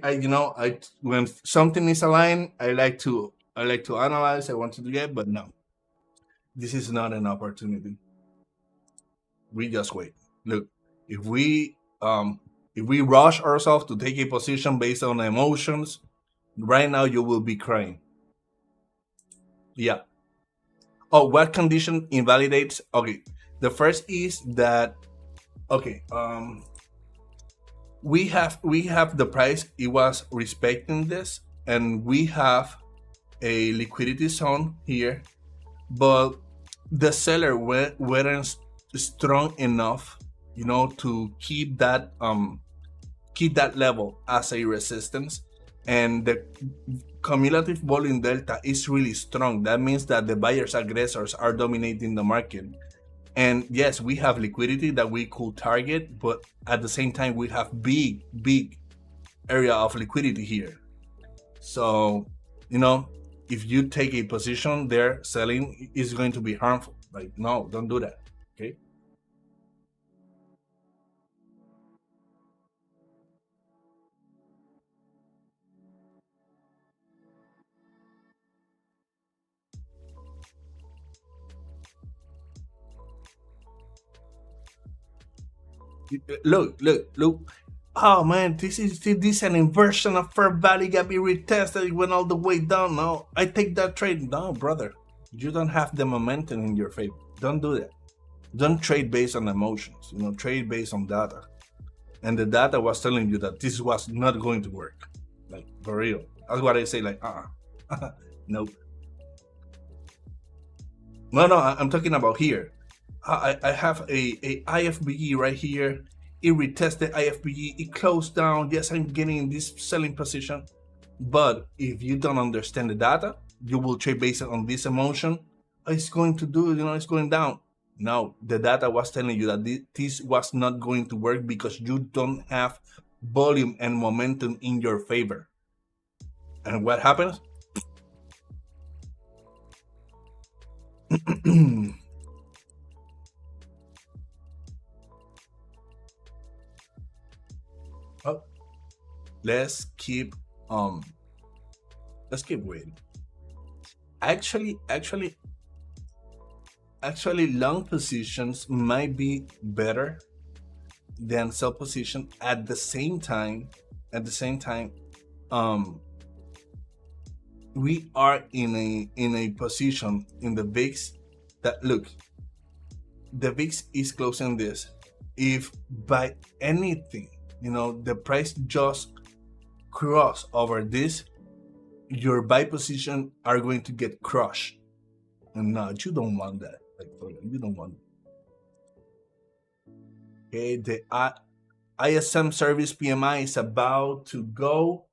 when something is aligned, I like to analyze. I want to do it, but no, this is not an opportunity. We just wait. Look, if we rush ourselves to take a position based on emotions, right now you will be crying. Yeah. Oh, what condition invalidates? Okay, the first is that okay. We have the price. It was respecting this, and we have a liquidity zone here, but the seller weren't strong enough, to keep that level as a resistance, and the cumulative volume delta is really strong. That means that the buyers aggressors are dominating the market. And yes, we have liquidity that we could target, but at the same time we have big area of liquidity here. So if you take a position there, selling is going to be harmful. Like, no, don't do that. Okay. Look. Oh man, this is an inversion of fair value. Got me retested. It went all the way down. No, I take that trade. No, brother, you don't have the momentum in your favor. Don't do that. Don't trade based on emotions. Trade based on data. And the data was telling you that this was not going to work. Like, for real. That's what I say. Like, nope. No, I'm talking about here. I have a IFBE right here. It retested IFBE. It closed down. Yes, I'm getting in this selling position. But if you don't understand the data, you will trade based on this emotion. It's going to do, it's going down. No, the data was telling you that this was not going to work because you don't have volume and momentum in your favor. And what happens? Oh, let's keep waiting. Actually, long positions might be better than sell position. At the same time, we are in a position in the VIX that, look, the VIX is closing this. If by anything, the price just cross over this, your buy position are going to get crushed. And no, you don't want that. Like, you don't want it. Okay, the ISM service PMI is about to go.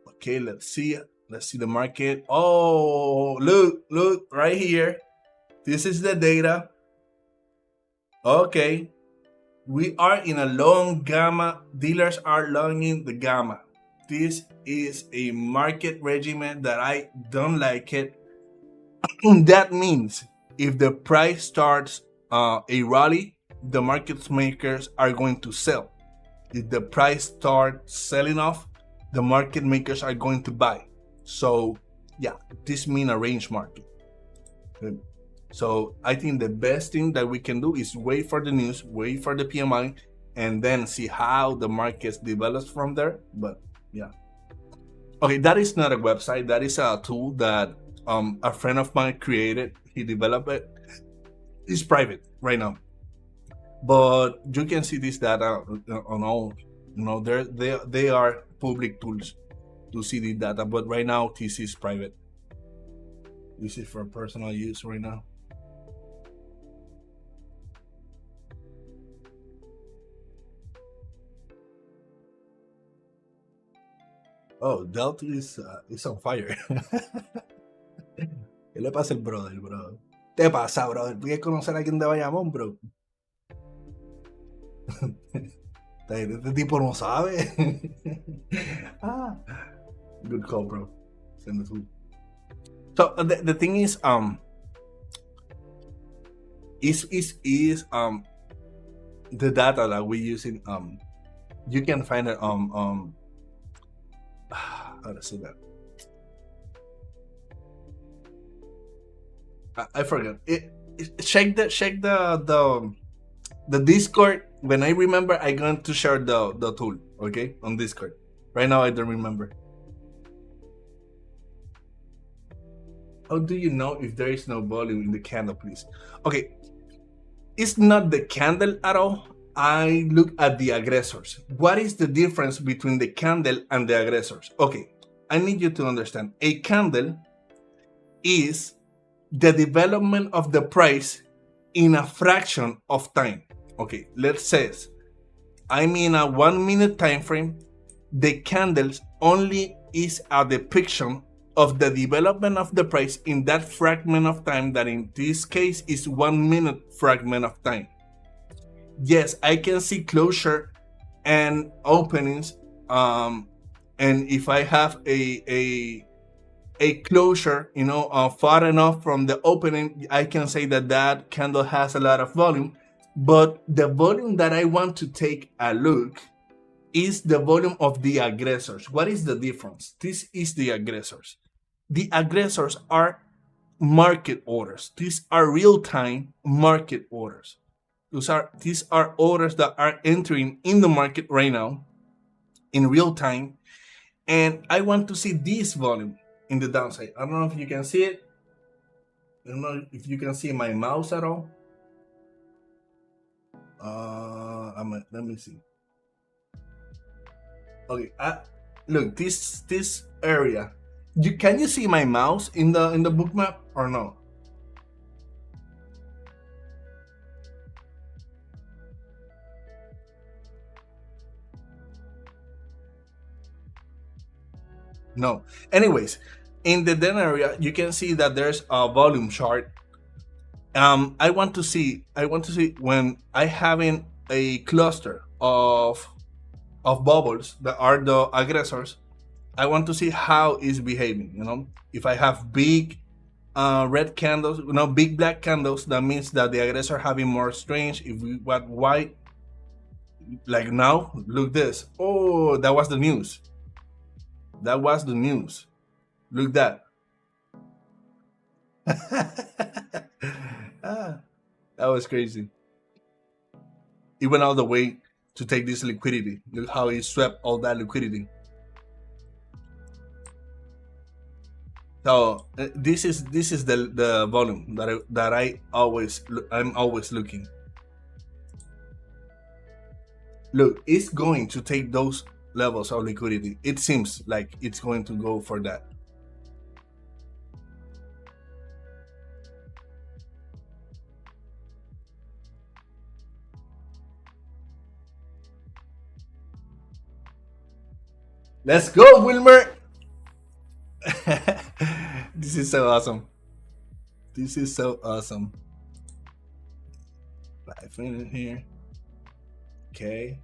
Okay, let's see the market. Oh, look right here. This is the data. Okay, we are in a long gamma. Dealers are longing the gamma. This is a market regimen that I don't like it. That means if the price starts a rally, the market makers are going to sell. If the price starts selling off, the market makers are going to buy. So yeah, this means a range market. Okay. So I think the best thing that we can do is wait for the news, wait for the PMI, and then see how the market develops from there. But yeah. Okay, that is not a website. That is a tool that a friend of mine created. He developed it. It's private right now, but you can see this data on all. They are public tools to see the data. But right now, this is private. This is for personal use right now. Oh, Delta is on fire. ¿Qué le pasa al brother, bro? ¿Te pasa, brother? ¿Tú quieres conocer a alguien de Bayamón, bro? Este tipo no sabe. Ah, good call, bro. Send it through. So the thing is the data that we using you can find it how to say that. I forgot check the Discord. When I remember, I'm going to share the tool, okay, on Discord. Right now I don't remember. How do you know if there is no volume in the candle, please? Okay, it's not the candle at all. I look at the aggressors. What is the difference between the candle and the aggressors? Okay, I need you to understand. A candle is the development of the price in a fraction of time. Okay, let's say I'm in a 1 minute time frame. The candles only is a depiction of the development of the price in that fragment of time, that in this case is 1 minute fragment of time. Yes, I can see closure and openings, and if I have a closure, far enough from the opening, I can say that candle has a lot of volume. But the volume that I want to take a look is the volume of the aggressors. What is the difference? This is the aggressors. The aggressors are market orders. These are real-time market orders. These are orders that are entering in the market right now in real time. And I want to see this volume in the downside. I don't know if you can see it. I don't know if you can see my mouse at all. Let me see. Okay, look, this area. Can you see my mouse in the Bookmap or no? No. Anyways, in the den area, you can see that there's a volume chart. I want to see when I having a cluster of bubbles that are the aggressors. I want to see how it's behaving. If I have big red candles, big black candles, that means that the aggressor having more strength. If we want white, like now, look this. Oh, that was the news. That was the news. Look that. That was crazy. It went all the way to take this liquidity. Look how he swept all that liquidity. So this is the volume that I'm always looking. Look, it's going to take those levels of liquidity. It seems like it's going to go for that. Let's go, Wilmer. This is so awesome. This is so awesome. Life in here. Okay.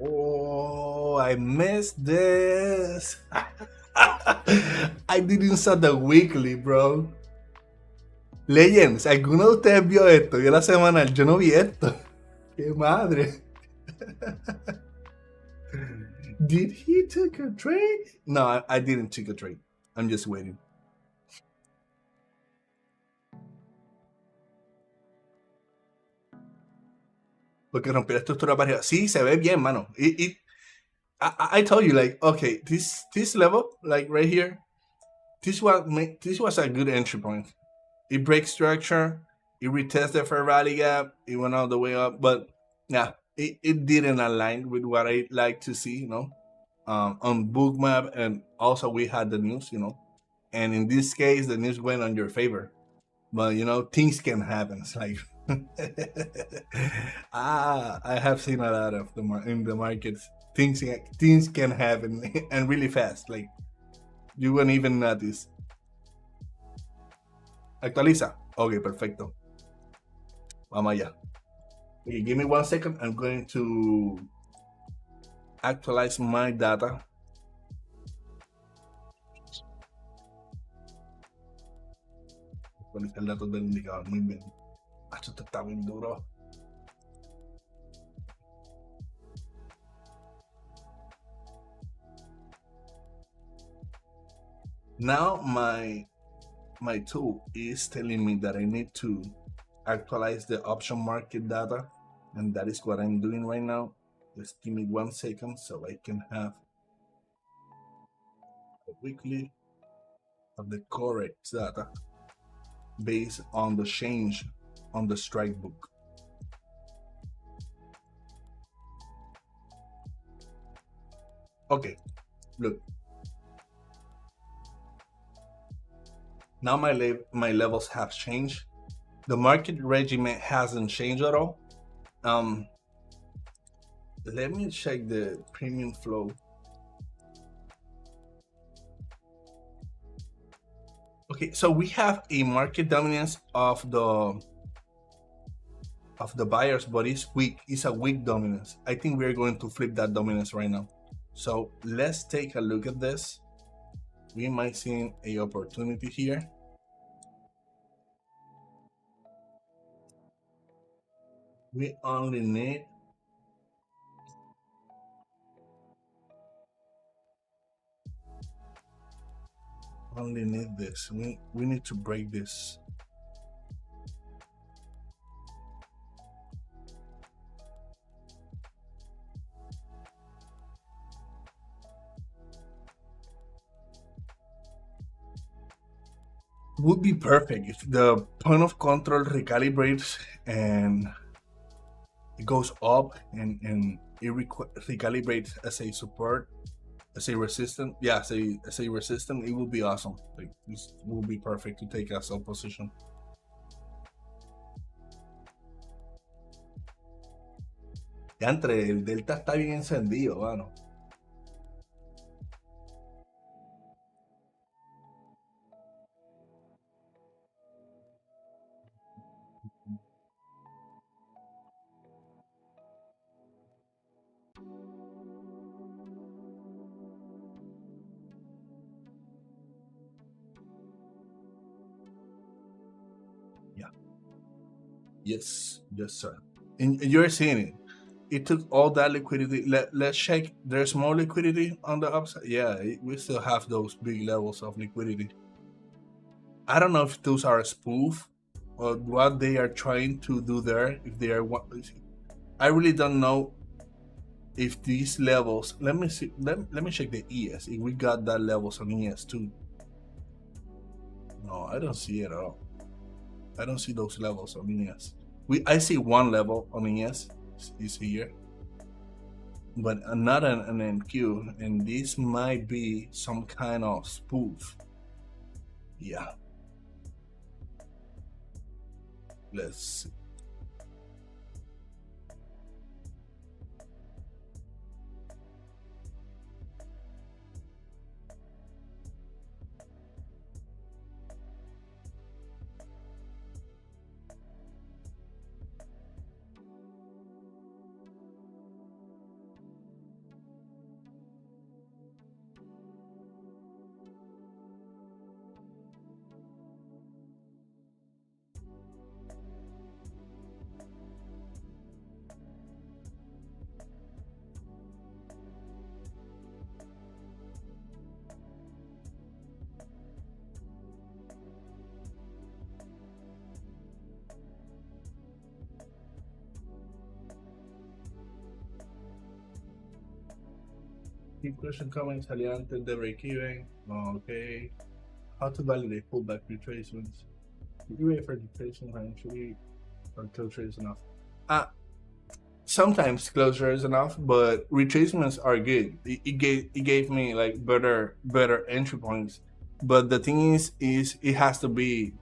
Oh, I missed this. I didn't saw the weekly, bro. Legends, ¿alguno de ustedes vio esto? Yo la semanal, yo no vi esto. ¡Qué madre! Did he take a trade? No, I didn't take a trade. I'm just waiting. Porque rompió la estructura para arriba. Sí, se ve bien, mano. I told you, like, okay, this level, like right here, this was a good entry point. It breaks structure. it retested for a rally gap. It went all the way up, but yeah, it didn't align with what I like to see, on Bookmap, and also we had the news, and in this case, the news went on your favor. But things can happen. It's like I have seen a lot of in the markets. Things can happen and really fast. Like you won't even notice. Actualiza. Okay, perfecto. Vamos allá. Okay, give me 1 second. I'm going to actualize my data. Actualizar el dato del indicador. Muy bien. Esto está muy duro. Now my tool is telling me that I need to actualize the option market data, and that is what I'm doing right now. Just give me 1 second so I can have a weekly of the correct data based on the change on the strike book. Okay, look. Now my levels have changed. The market regimen hasn't changed at all. Let me check the premium flow. Okay, so we have a market dominance of the buyers, but it's weak. It's a weak dominance. I think we're going to flip that dominance right now. So let's take a look at this. We might see a opportunity here. We only need this. We need to break this. Would be perfect if the point of control recalibrates and it goes up and it recalibrates as a support, as a resistance. Yeah, as a resistance, it will be awesome. Like this will be perfect to take a sell position. Ya entre el delta está bien encendido, mano. Yeah. Yes, sir. And you're seeing it. It took all that liquidity. Let's check. There's more liquidity on the upside. Yeah, we still have those big levels of liquidity. I don't know if those are a spoof or what they are trying to do there. If they are, I really don't know if these levels. Let me see. Let me check the ES. If we got that levels on ES too. No, I don't see it at all. I don't see those levels on ES. I see one level on ES. Is here, but not an NQ, and this might be some kind of spoof. Yeah, let's see. Keep question coming salía antes de break even. Okay. How to validate pullback retracements? You wait for the trading financially or closure is enough. Uh, Sometimes closure is enough, but retracements are good. It gave me like better entry points. But the thing is it has to be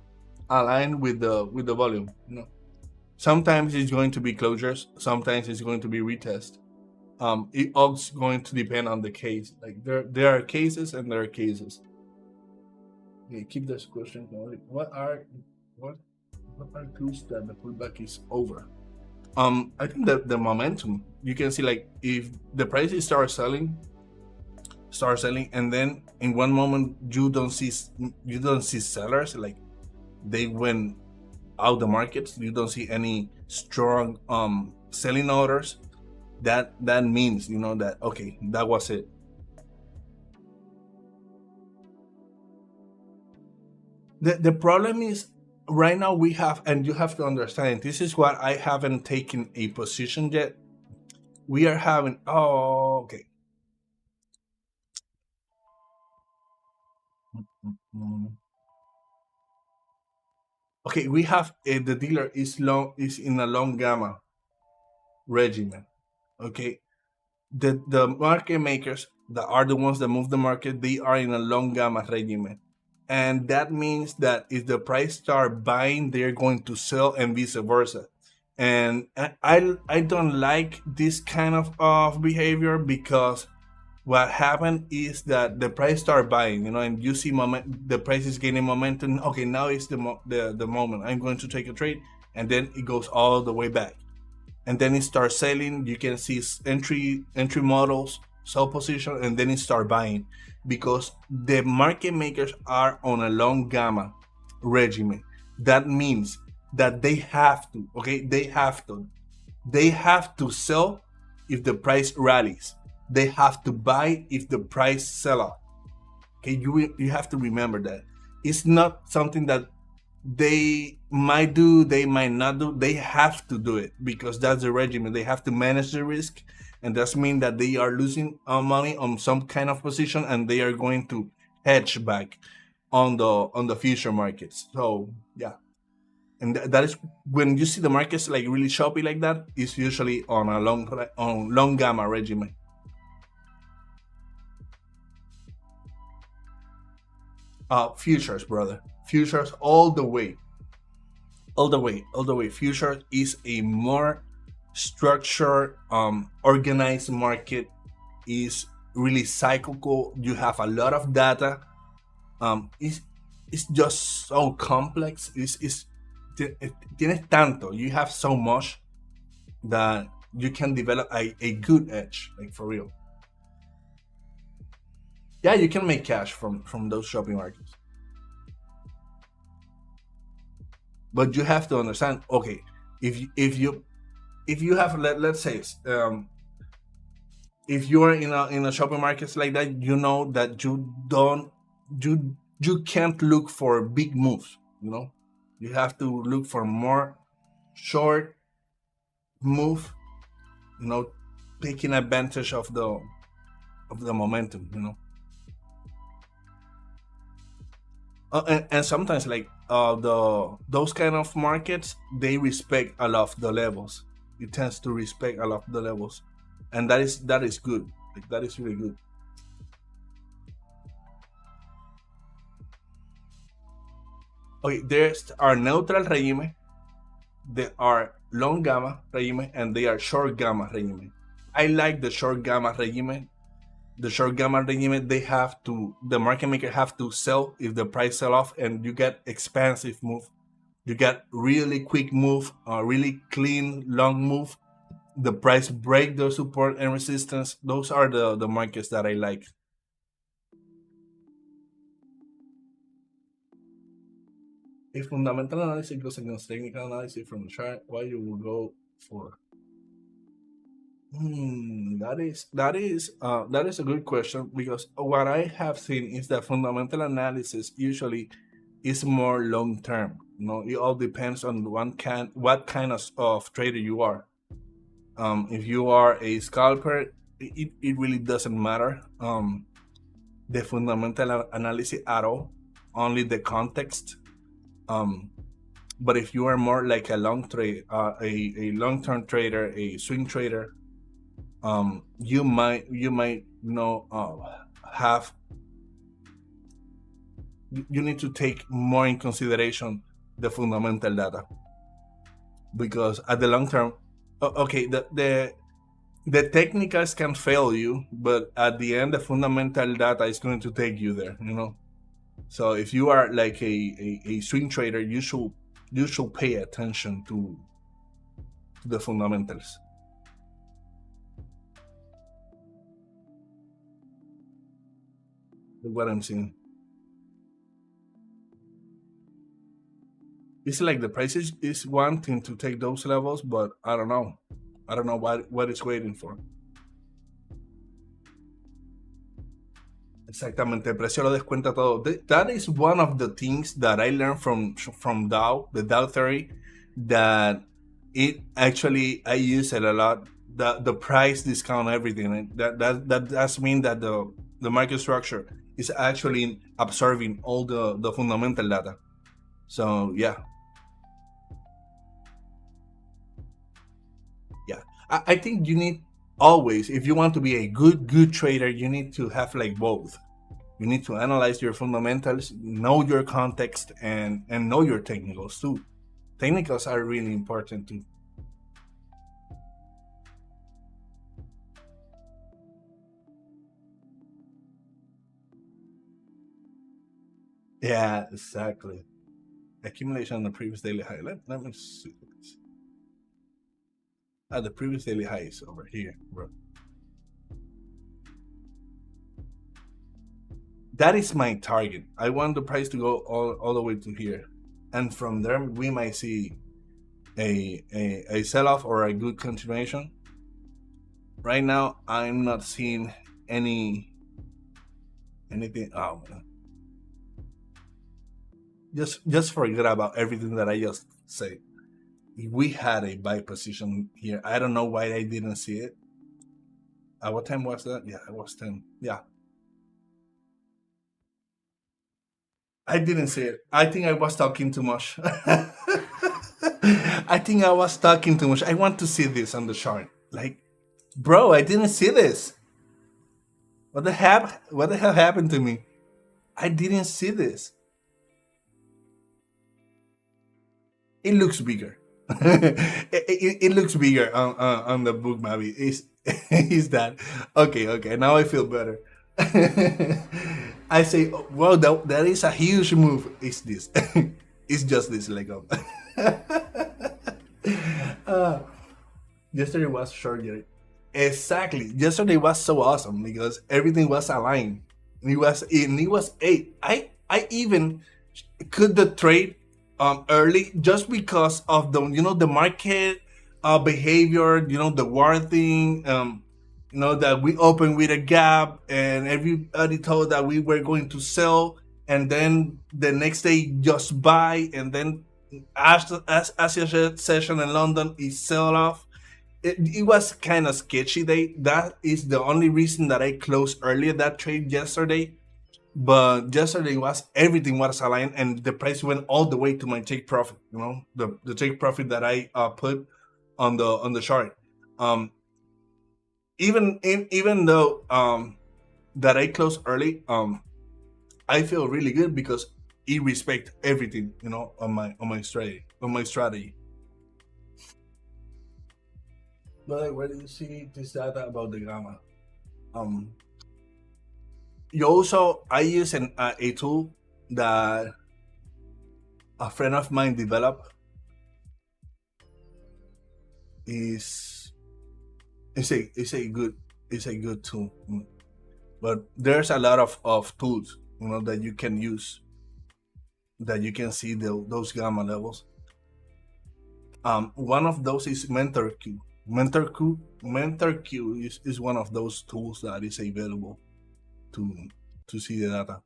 aligned with the volume. You know, sometimes it's going to be closures, sometimes it's going to be retest. It also going to depend on the case. Like there are cases and there are cases. Okay, keep this question going. What what are clues that the pullback is over? I think that the momentum you can see, like if the prices start selling, and then in one moment you don't see sellers, like they went out the markets. You don't see any strong selling orders. That means that okay, that was it. The problem is right now we have, and you have to understand, this is what I haven't taken a position yet. We are having, oh, okay. Mm. Okay, we have the dealer is in a long gamma regimen. Okay, the market makers that are the ones that move the market, they are in a long gamma regimen, and that means that if the price start buying, they're going to sell, and vice versa. And I don't like this kind of behavior, because what happened is that the price start buying, and you see the price is gaining momentum. Okay, now is the moment I'm going to take a trade, and then it goes all the way back, and then it starts selling. You can see entry models, sell position, and then it start buying, because the market makers are on a long gamma regimen. That means that they have to, okay, they have to sell if the price rallies. They have to buy if the price sell off. Okay, you have to remember that it's not something that they might do, they might not do. They have to do it, because that's the regimen. They have to manage the risk, and that's mean that they are losing money on some kind of position, and they are going to hedge back on the future markets. So yeah, and that is when you see the markets like really choppy like that. It's usually on a long gamma regimen. Futures, brother, futures all the way, all the way, all the way. Futures is a more structured, organized market. Is really cyclical. You have a lot of data. It's just so complex. Tienes tanto. You have so much that you can develop a good edge, like for real. Yeah, you can make cash from those shopping markets, but you have to understand. Okay, if you have, let's say, if you are in a shopping markets like that, you know that you can't look for big moves. You have to look for more short move. You know, taking advantage of the momentum. And sometimes, like the those kind of markets, they respect a lot of the levels. It tends to respect a lot of the levels, and that is good. Like that is really good. Okay, there's our neutral regime, there are long gamma regime, and they are short gamma regime. I like the short gamma regime. The short gamma regime, the market maker have to sell if the price sell off, and you get expansive move. You get really quick move, really clean long move. The price break the support and resistance. Those are the markets that I like. If fundamental analysis goes against technical analysis from the chart, why you will go for? That is a good question, because what I have seen is that fundamental analysis usually is more long term. It all depends on what kind of trader you are. If you are a scalper, it really doesn't matter the fundamental analysis at all, only the context. But if you are more like a a long term trader, a swing trader, you might have you need to take more in consideration the fundamental data, because at the long term, okay, the technicals can fail you, but at the end the fundamental data is going to take you there, so if you are like a swing trader, you should pay attention to the fundamentals. What I'm seeing, it's like the price is wanting to take those levels, but I don't know what it's waiting for. Exactamente, el precio lo descuenta todo. That is one of the things that I learned from Dow, the Dow theory, that it actually I use it a lot. The price discount everything. That does mean that the market structure is actually absorbing all the fundamental data. So yeah. I think you need always, if you want to be a good trader, you need to have like both. You need to analyze your fundamentals, know your context, and know your technicals too. Technicals are really important too. Yeah, exactly. Accumulation on the previous daily high. Let me see this. The previous daily high is over here, bro. That is my target. I want the price to go all the way to here. And from there, we might see a sell off or a good continuation. Right now, I'm not seeing anything. Oh, man. Just forget about everything that I just said. We had a buy position here. I don't know why I didn't see it. What time was that? Yeah, it was 10. Yeah, I didn't see it. I think I was talking too much. I think I was talking too much. I want to see this on the chart. Like, bro, I didn't see this. What the hell happened to me? I didn't see this. It looks bigger. It looks bigger on the book map. Is that okay? Okay, now I feel better. I say, oh, wow, that is a huge move. Is this? It's just this Lego. uh, Yesterday was short. Exactly. Yesterday was so awesome because everything was aligned. It was eight. I even could the trade early just because of the market behavior, the war thing, that we opened with a gap and everybody thought that we were going to sell, and then the next day just buy, and then as a session in London is sell off. It was kind of sketchy day. That is the only reason that I closed early that trade yesterday. But yesterday was everything was aligned, and the price went all the way to my take profit. The take profit that I put on the chart. Um, even though that I closed early, I feel really good because it respect everything on my strategy. But where do you see this data about the gamma? Um, you also I use a tool that a friend of mine developed. Is it's a good tool. But there's a lot of tools that you can use, that you can see those gamma levels. One of those is mentor q is one of those tools that is available to to see the data.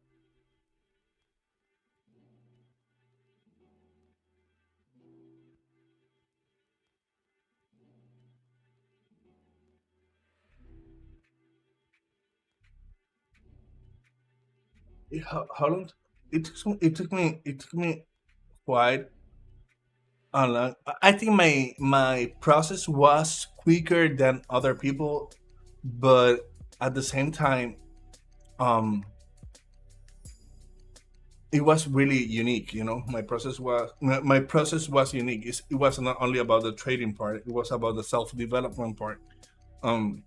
How long it took me quite I think my process was quicker than other people, but at the same time, um, it was really unique. You know, my process was unique. It was not only about the trading part; it was about the self development part. Um,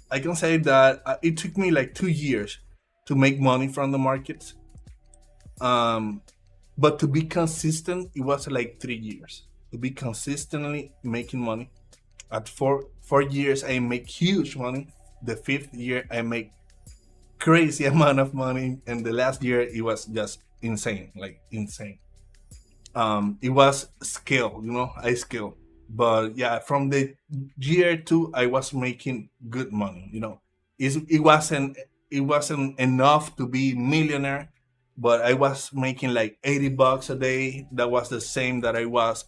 I can say that it took me like 2 years to make money from the markets. Um, but to be consistent, it was like 3 years to be consistently making money. At 4 years, I make huge money. The fifth year, I make crazy amount of money, and the last year, it was just insane, like insane. It was skill, you know, I skill. But yeah, from the year two, I was making good money. You know, it wasn't enough to be millionaire, but I was making like $80 a day. That was the same that I was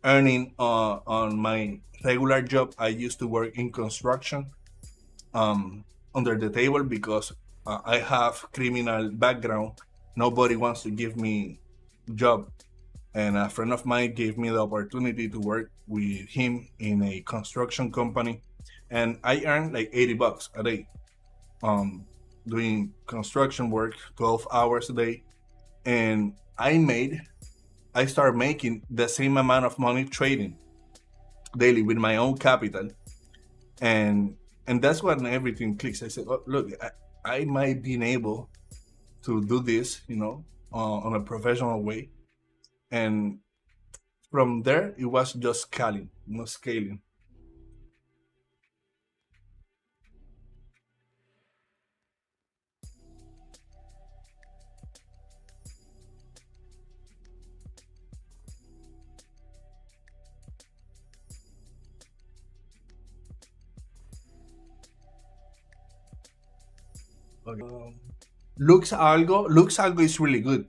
earning on my regular job. I used to work in construction, under the table, because I have criminal background. Nobody wants to give me job, and a friend of mine gave me the opportunity to work with him in a construction company, and I earned like $80 a day, um, doing construction work, 12 hours a day, and I started making the same amount of money trading daily with my own capital, and that's when everything clicks. I said, oh, look, I might be able to do this, you know, on a professional way, and from there it was just scaling, you know, scaling. Okay. Looks algo is really good.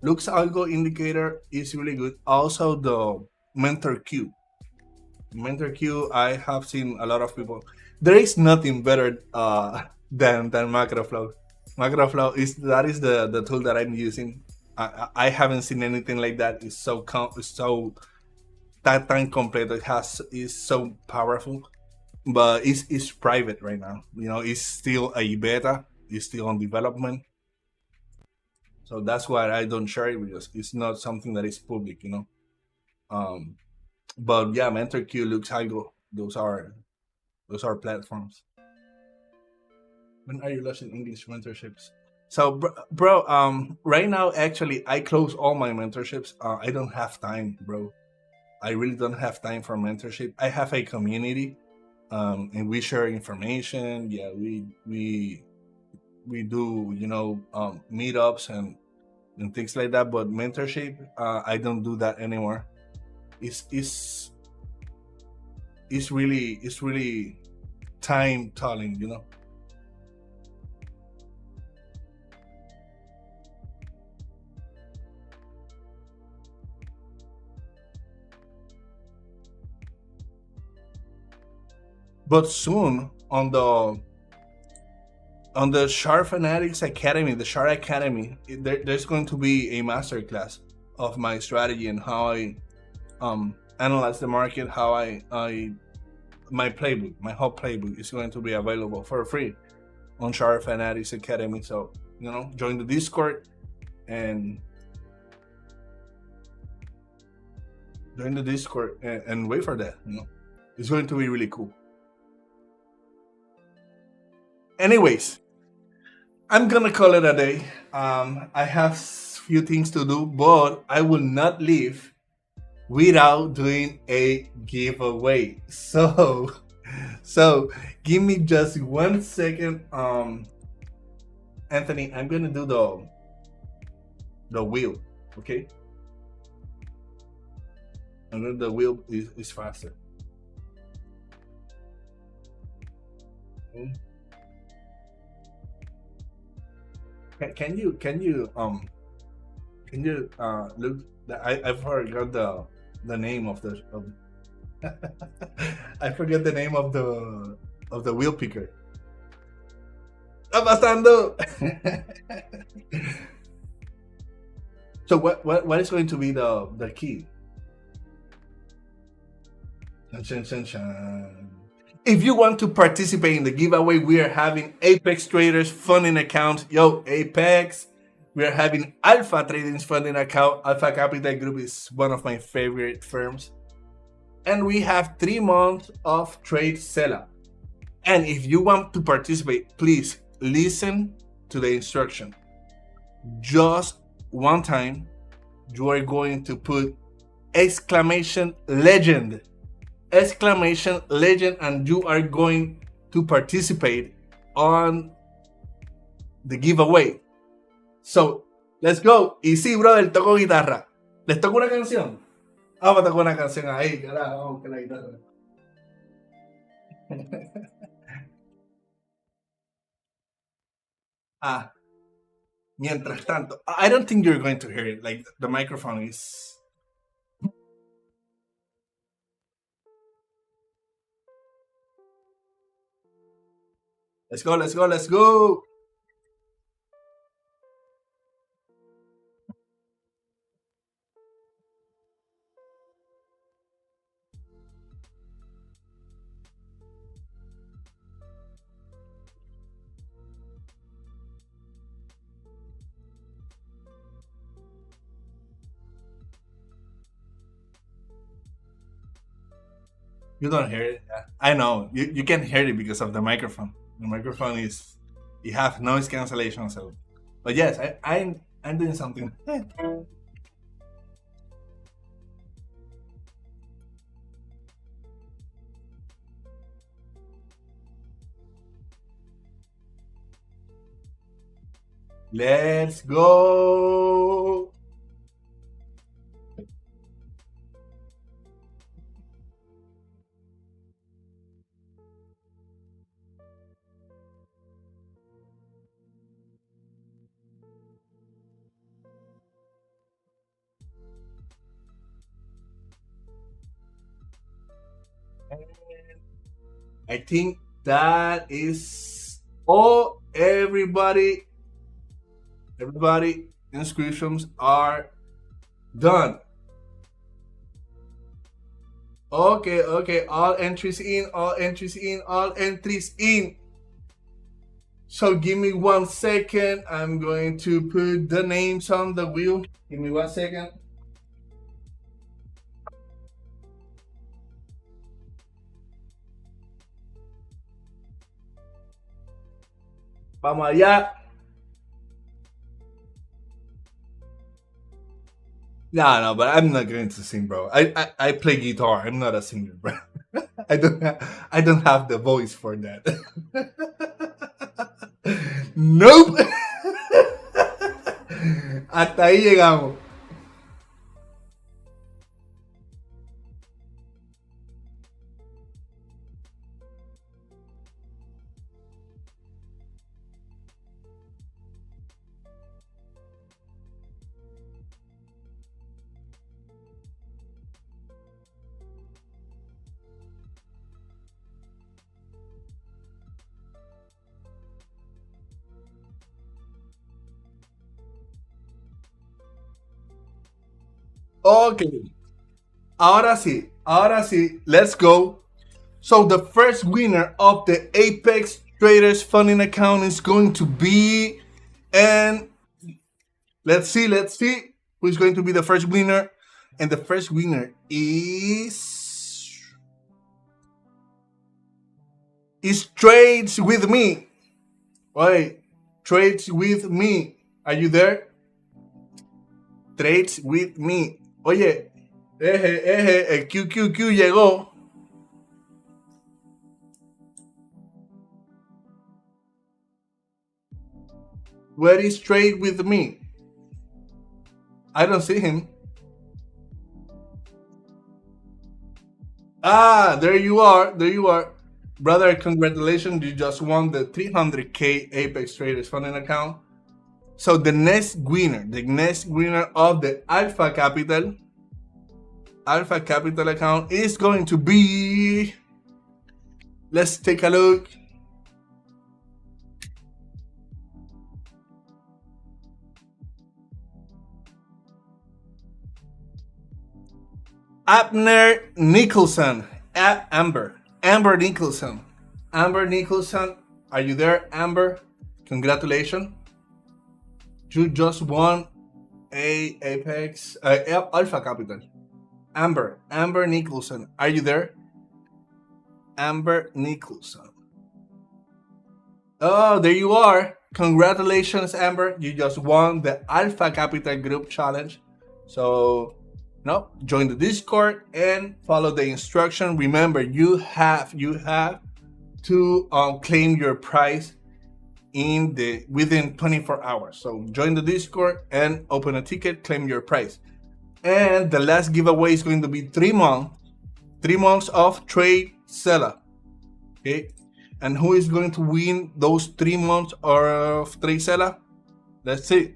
Looks algo indicator is really good. Also the mentor q mentor q, I have seen a lot of people. There is nothing better than macroflow. Macroflow is the tool that I'm using. I haven't seen anything like that. It's so that time complete. It has is so powerful, but it's private right now. You know, it's still a beta. It's still on development, so that's why I don't share it, because it's not something that is public. You know, um, but yeah, MentorQ, looks Algo, those are platforms. When are you launching English mentorships? So, bro, right now, actually, I close all my mentorships. I don't have time, bro. I really don't have time for mentorship. I have a community, and we share information. Yeah, we do, you know, meetups and things like that. But mentorship, I don't do that anymore. It's it's really time telling, you know. But soon on the Sharp Fanatics Academy, the Sharp Academy, there's going to be a masterclass of my strategy and how I analyze the market, how I my playbook, my whole playbook is going to be available for free on Sharp Fanatics Academy. So, you know, join the Discord and and wait for that. You know, it's going to be really cool. Anyways, I'm gonna call it a day. I have few things to do, but I will not leave without doing a giveaway. So give me just 1 second, Anthony. I'm gonna do the wheel. Okay, and then the wheel is faster. Okay. Can you look? I forgot the name of I forget the name of the wheel picker. ¡Está pasando! So what is going to be the key? Chan, chan, chan, chan. If you want to participate in the giveaway, we are having Apex Traders funding account. Yo, Apex. We are having Alpha Trading's funding account. Alpha Capital Group is one of my favorite firms. And we have 3 months of trade setup. And if you want to participate, please listen to the instruction. Just one time, you are going to put exclamation legend, and you are going to participate on the giveaway. So, let's go. Y sí, brother, toco guitarra. ¿Les toco una canción? Vamos a tocar una canción ahí, carajo, vamos con la guitarra. Mientras tanto, I don't think you're going to hear it. Like, the microphone is... Let's go, let's go, let's go. You don't hear it. Yeah. I know. You can hear it because of the microphone. The microphone is... You have noise cancellation, so... But yes, I'm doing something. Let's go. I think that is all. Everybody inscriptions are done. Okay, all entries in. So give me 1 second. I'm going to put the names on the wheel. Give me 1 second. Vamos allá. No, but I'm not going to sing, bro. I play guitar. I'm not a singer, bro. I don't have the voice for that. Nope. Hasta ahí llegamos. Okay. Ahora sí, let's go. So the first winner of the Apex Traders funding account is going to be, and let's see who's going to be the first winner. And the first winner is Trades with Me. Wait, Trades with Me. Are you there? Trades with Me. Oye, el QQQ llegó. Where is Trade with Me? I don't see him. There you are. Brother, congratulations. You just won the 300K Apex Traders funding account. So the next winner of the Alpha Capital account is going to be... Let's take a look. Abner Nicholson. Amber Nicholson. Amber Nicholson, are you there, Amber? Congratulations. You just won a Apex Alpha Capital. Amber Nicholson, are you there? Amber Nicholson. Oh, there you are. Congratulations, Amber. You just won the Alpha Capital Group Challenge. So, no, join the Discord and follow the instruction. Remember, you have to claim your prize within 24 hours. So join the Discord and open a ticket, claim your prize. And the last giveaway is going to be 3 months of Trade Seller. Okay, and who is going to win those 3 months of Trade Seller? Let's see.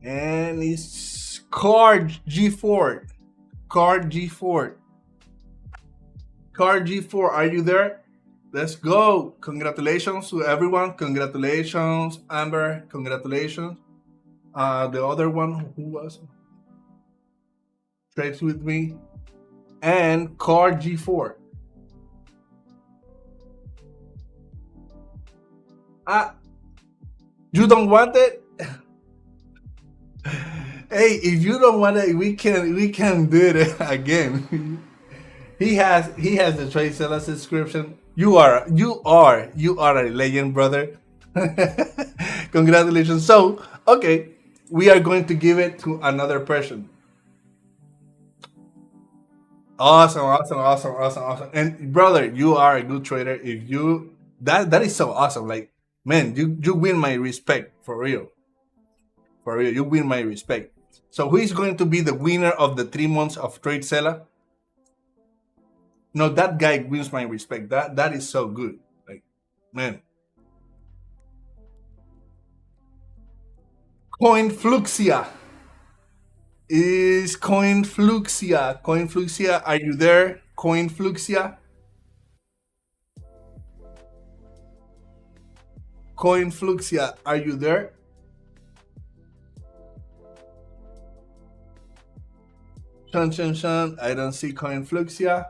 And it's Card G4. Card G4. Card G4, are you there? Let's go. Congratulations to everyone. Congratulations, Amber. Congratulations. The other one, who was? Trades with me. And Card G4. You don't want it? Hey, if you don't want it, we can do it again. he has the Trade Seller subscription. You are a legend, brother. Congratulations. So, okay, we are going to give it to another person. Awesome. And brother, you are a good trader. If you that is so awesome. Like, man, you win my respect for real. For real, you win my respect. So who is going to be the winner of the 3 months of Trade Seller? No, that guy wins my respect. That is so good. Like, man. Coinfluxia. Is Coinfluxia. Coinfluxia, are you there? Coinfluxia? Coinfluxia, are you there? Shun. I don't see Coinfluxia.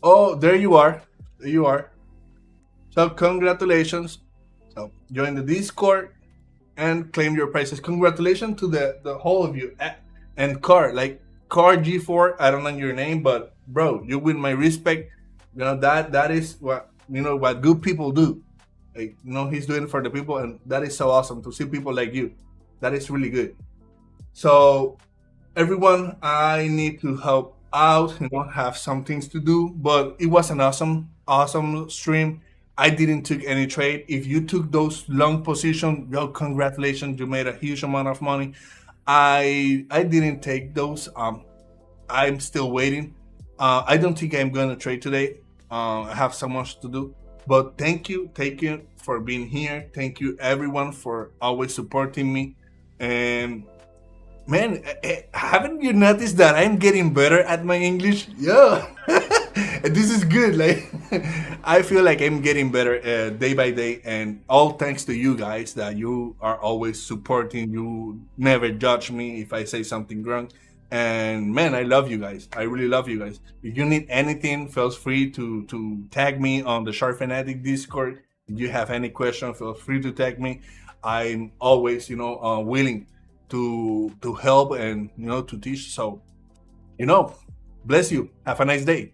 Oh, there you are. There you are. So congratulations. So join the Discord and claim your prizes. Congratulations to the whole of you. And Car, like Car G4, I don't know your name, but bro, you win my respect. You know, that is what what good people do. Like, he's doing it for the people, and that is so awesome to see people like you. That is really good. So everyone, I need to help out, have some things to do, but it was an awesome stream. I didn't took any trade. If you took those long positions, well, congratulations, you made a huge amount of money. I didn't take those. I'm still waiting. I don't think I'm gonna trade today. I have so much to do. But thank you for being here. Thank you everyone for always supporting me. And man, haven't you noticed that I'm getting better at my English? Yeah. This is good. Like, I feel like I'm getting better day by day, and all thanks to you guys that you are always supporting. You never judge me if I say something wrong. And man, I love you guys. I really love you guys. If you need anything, feel free to tag me on the Sharp Fanatic Discord. If you have any question, feel free to tag me. I'm always, willing to help and to teach. So, bless you. Have a nice day.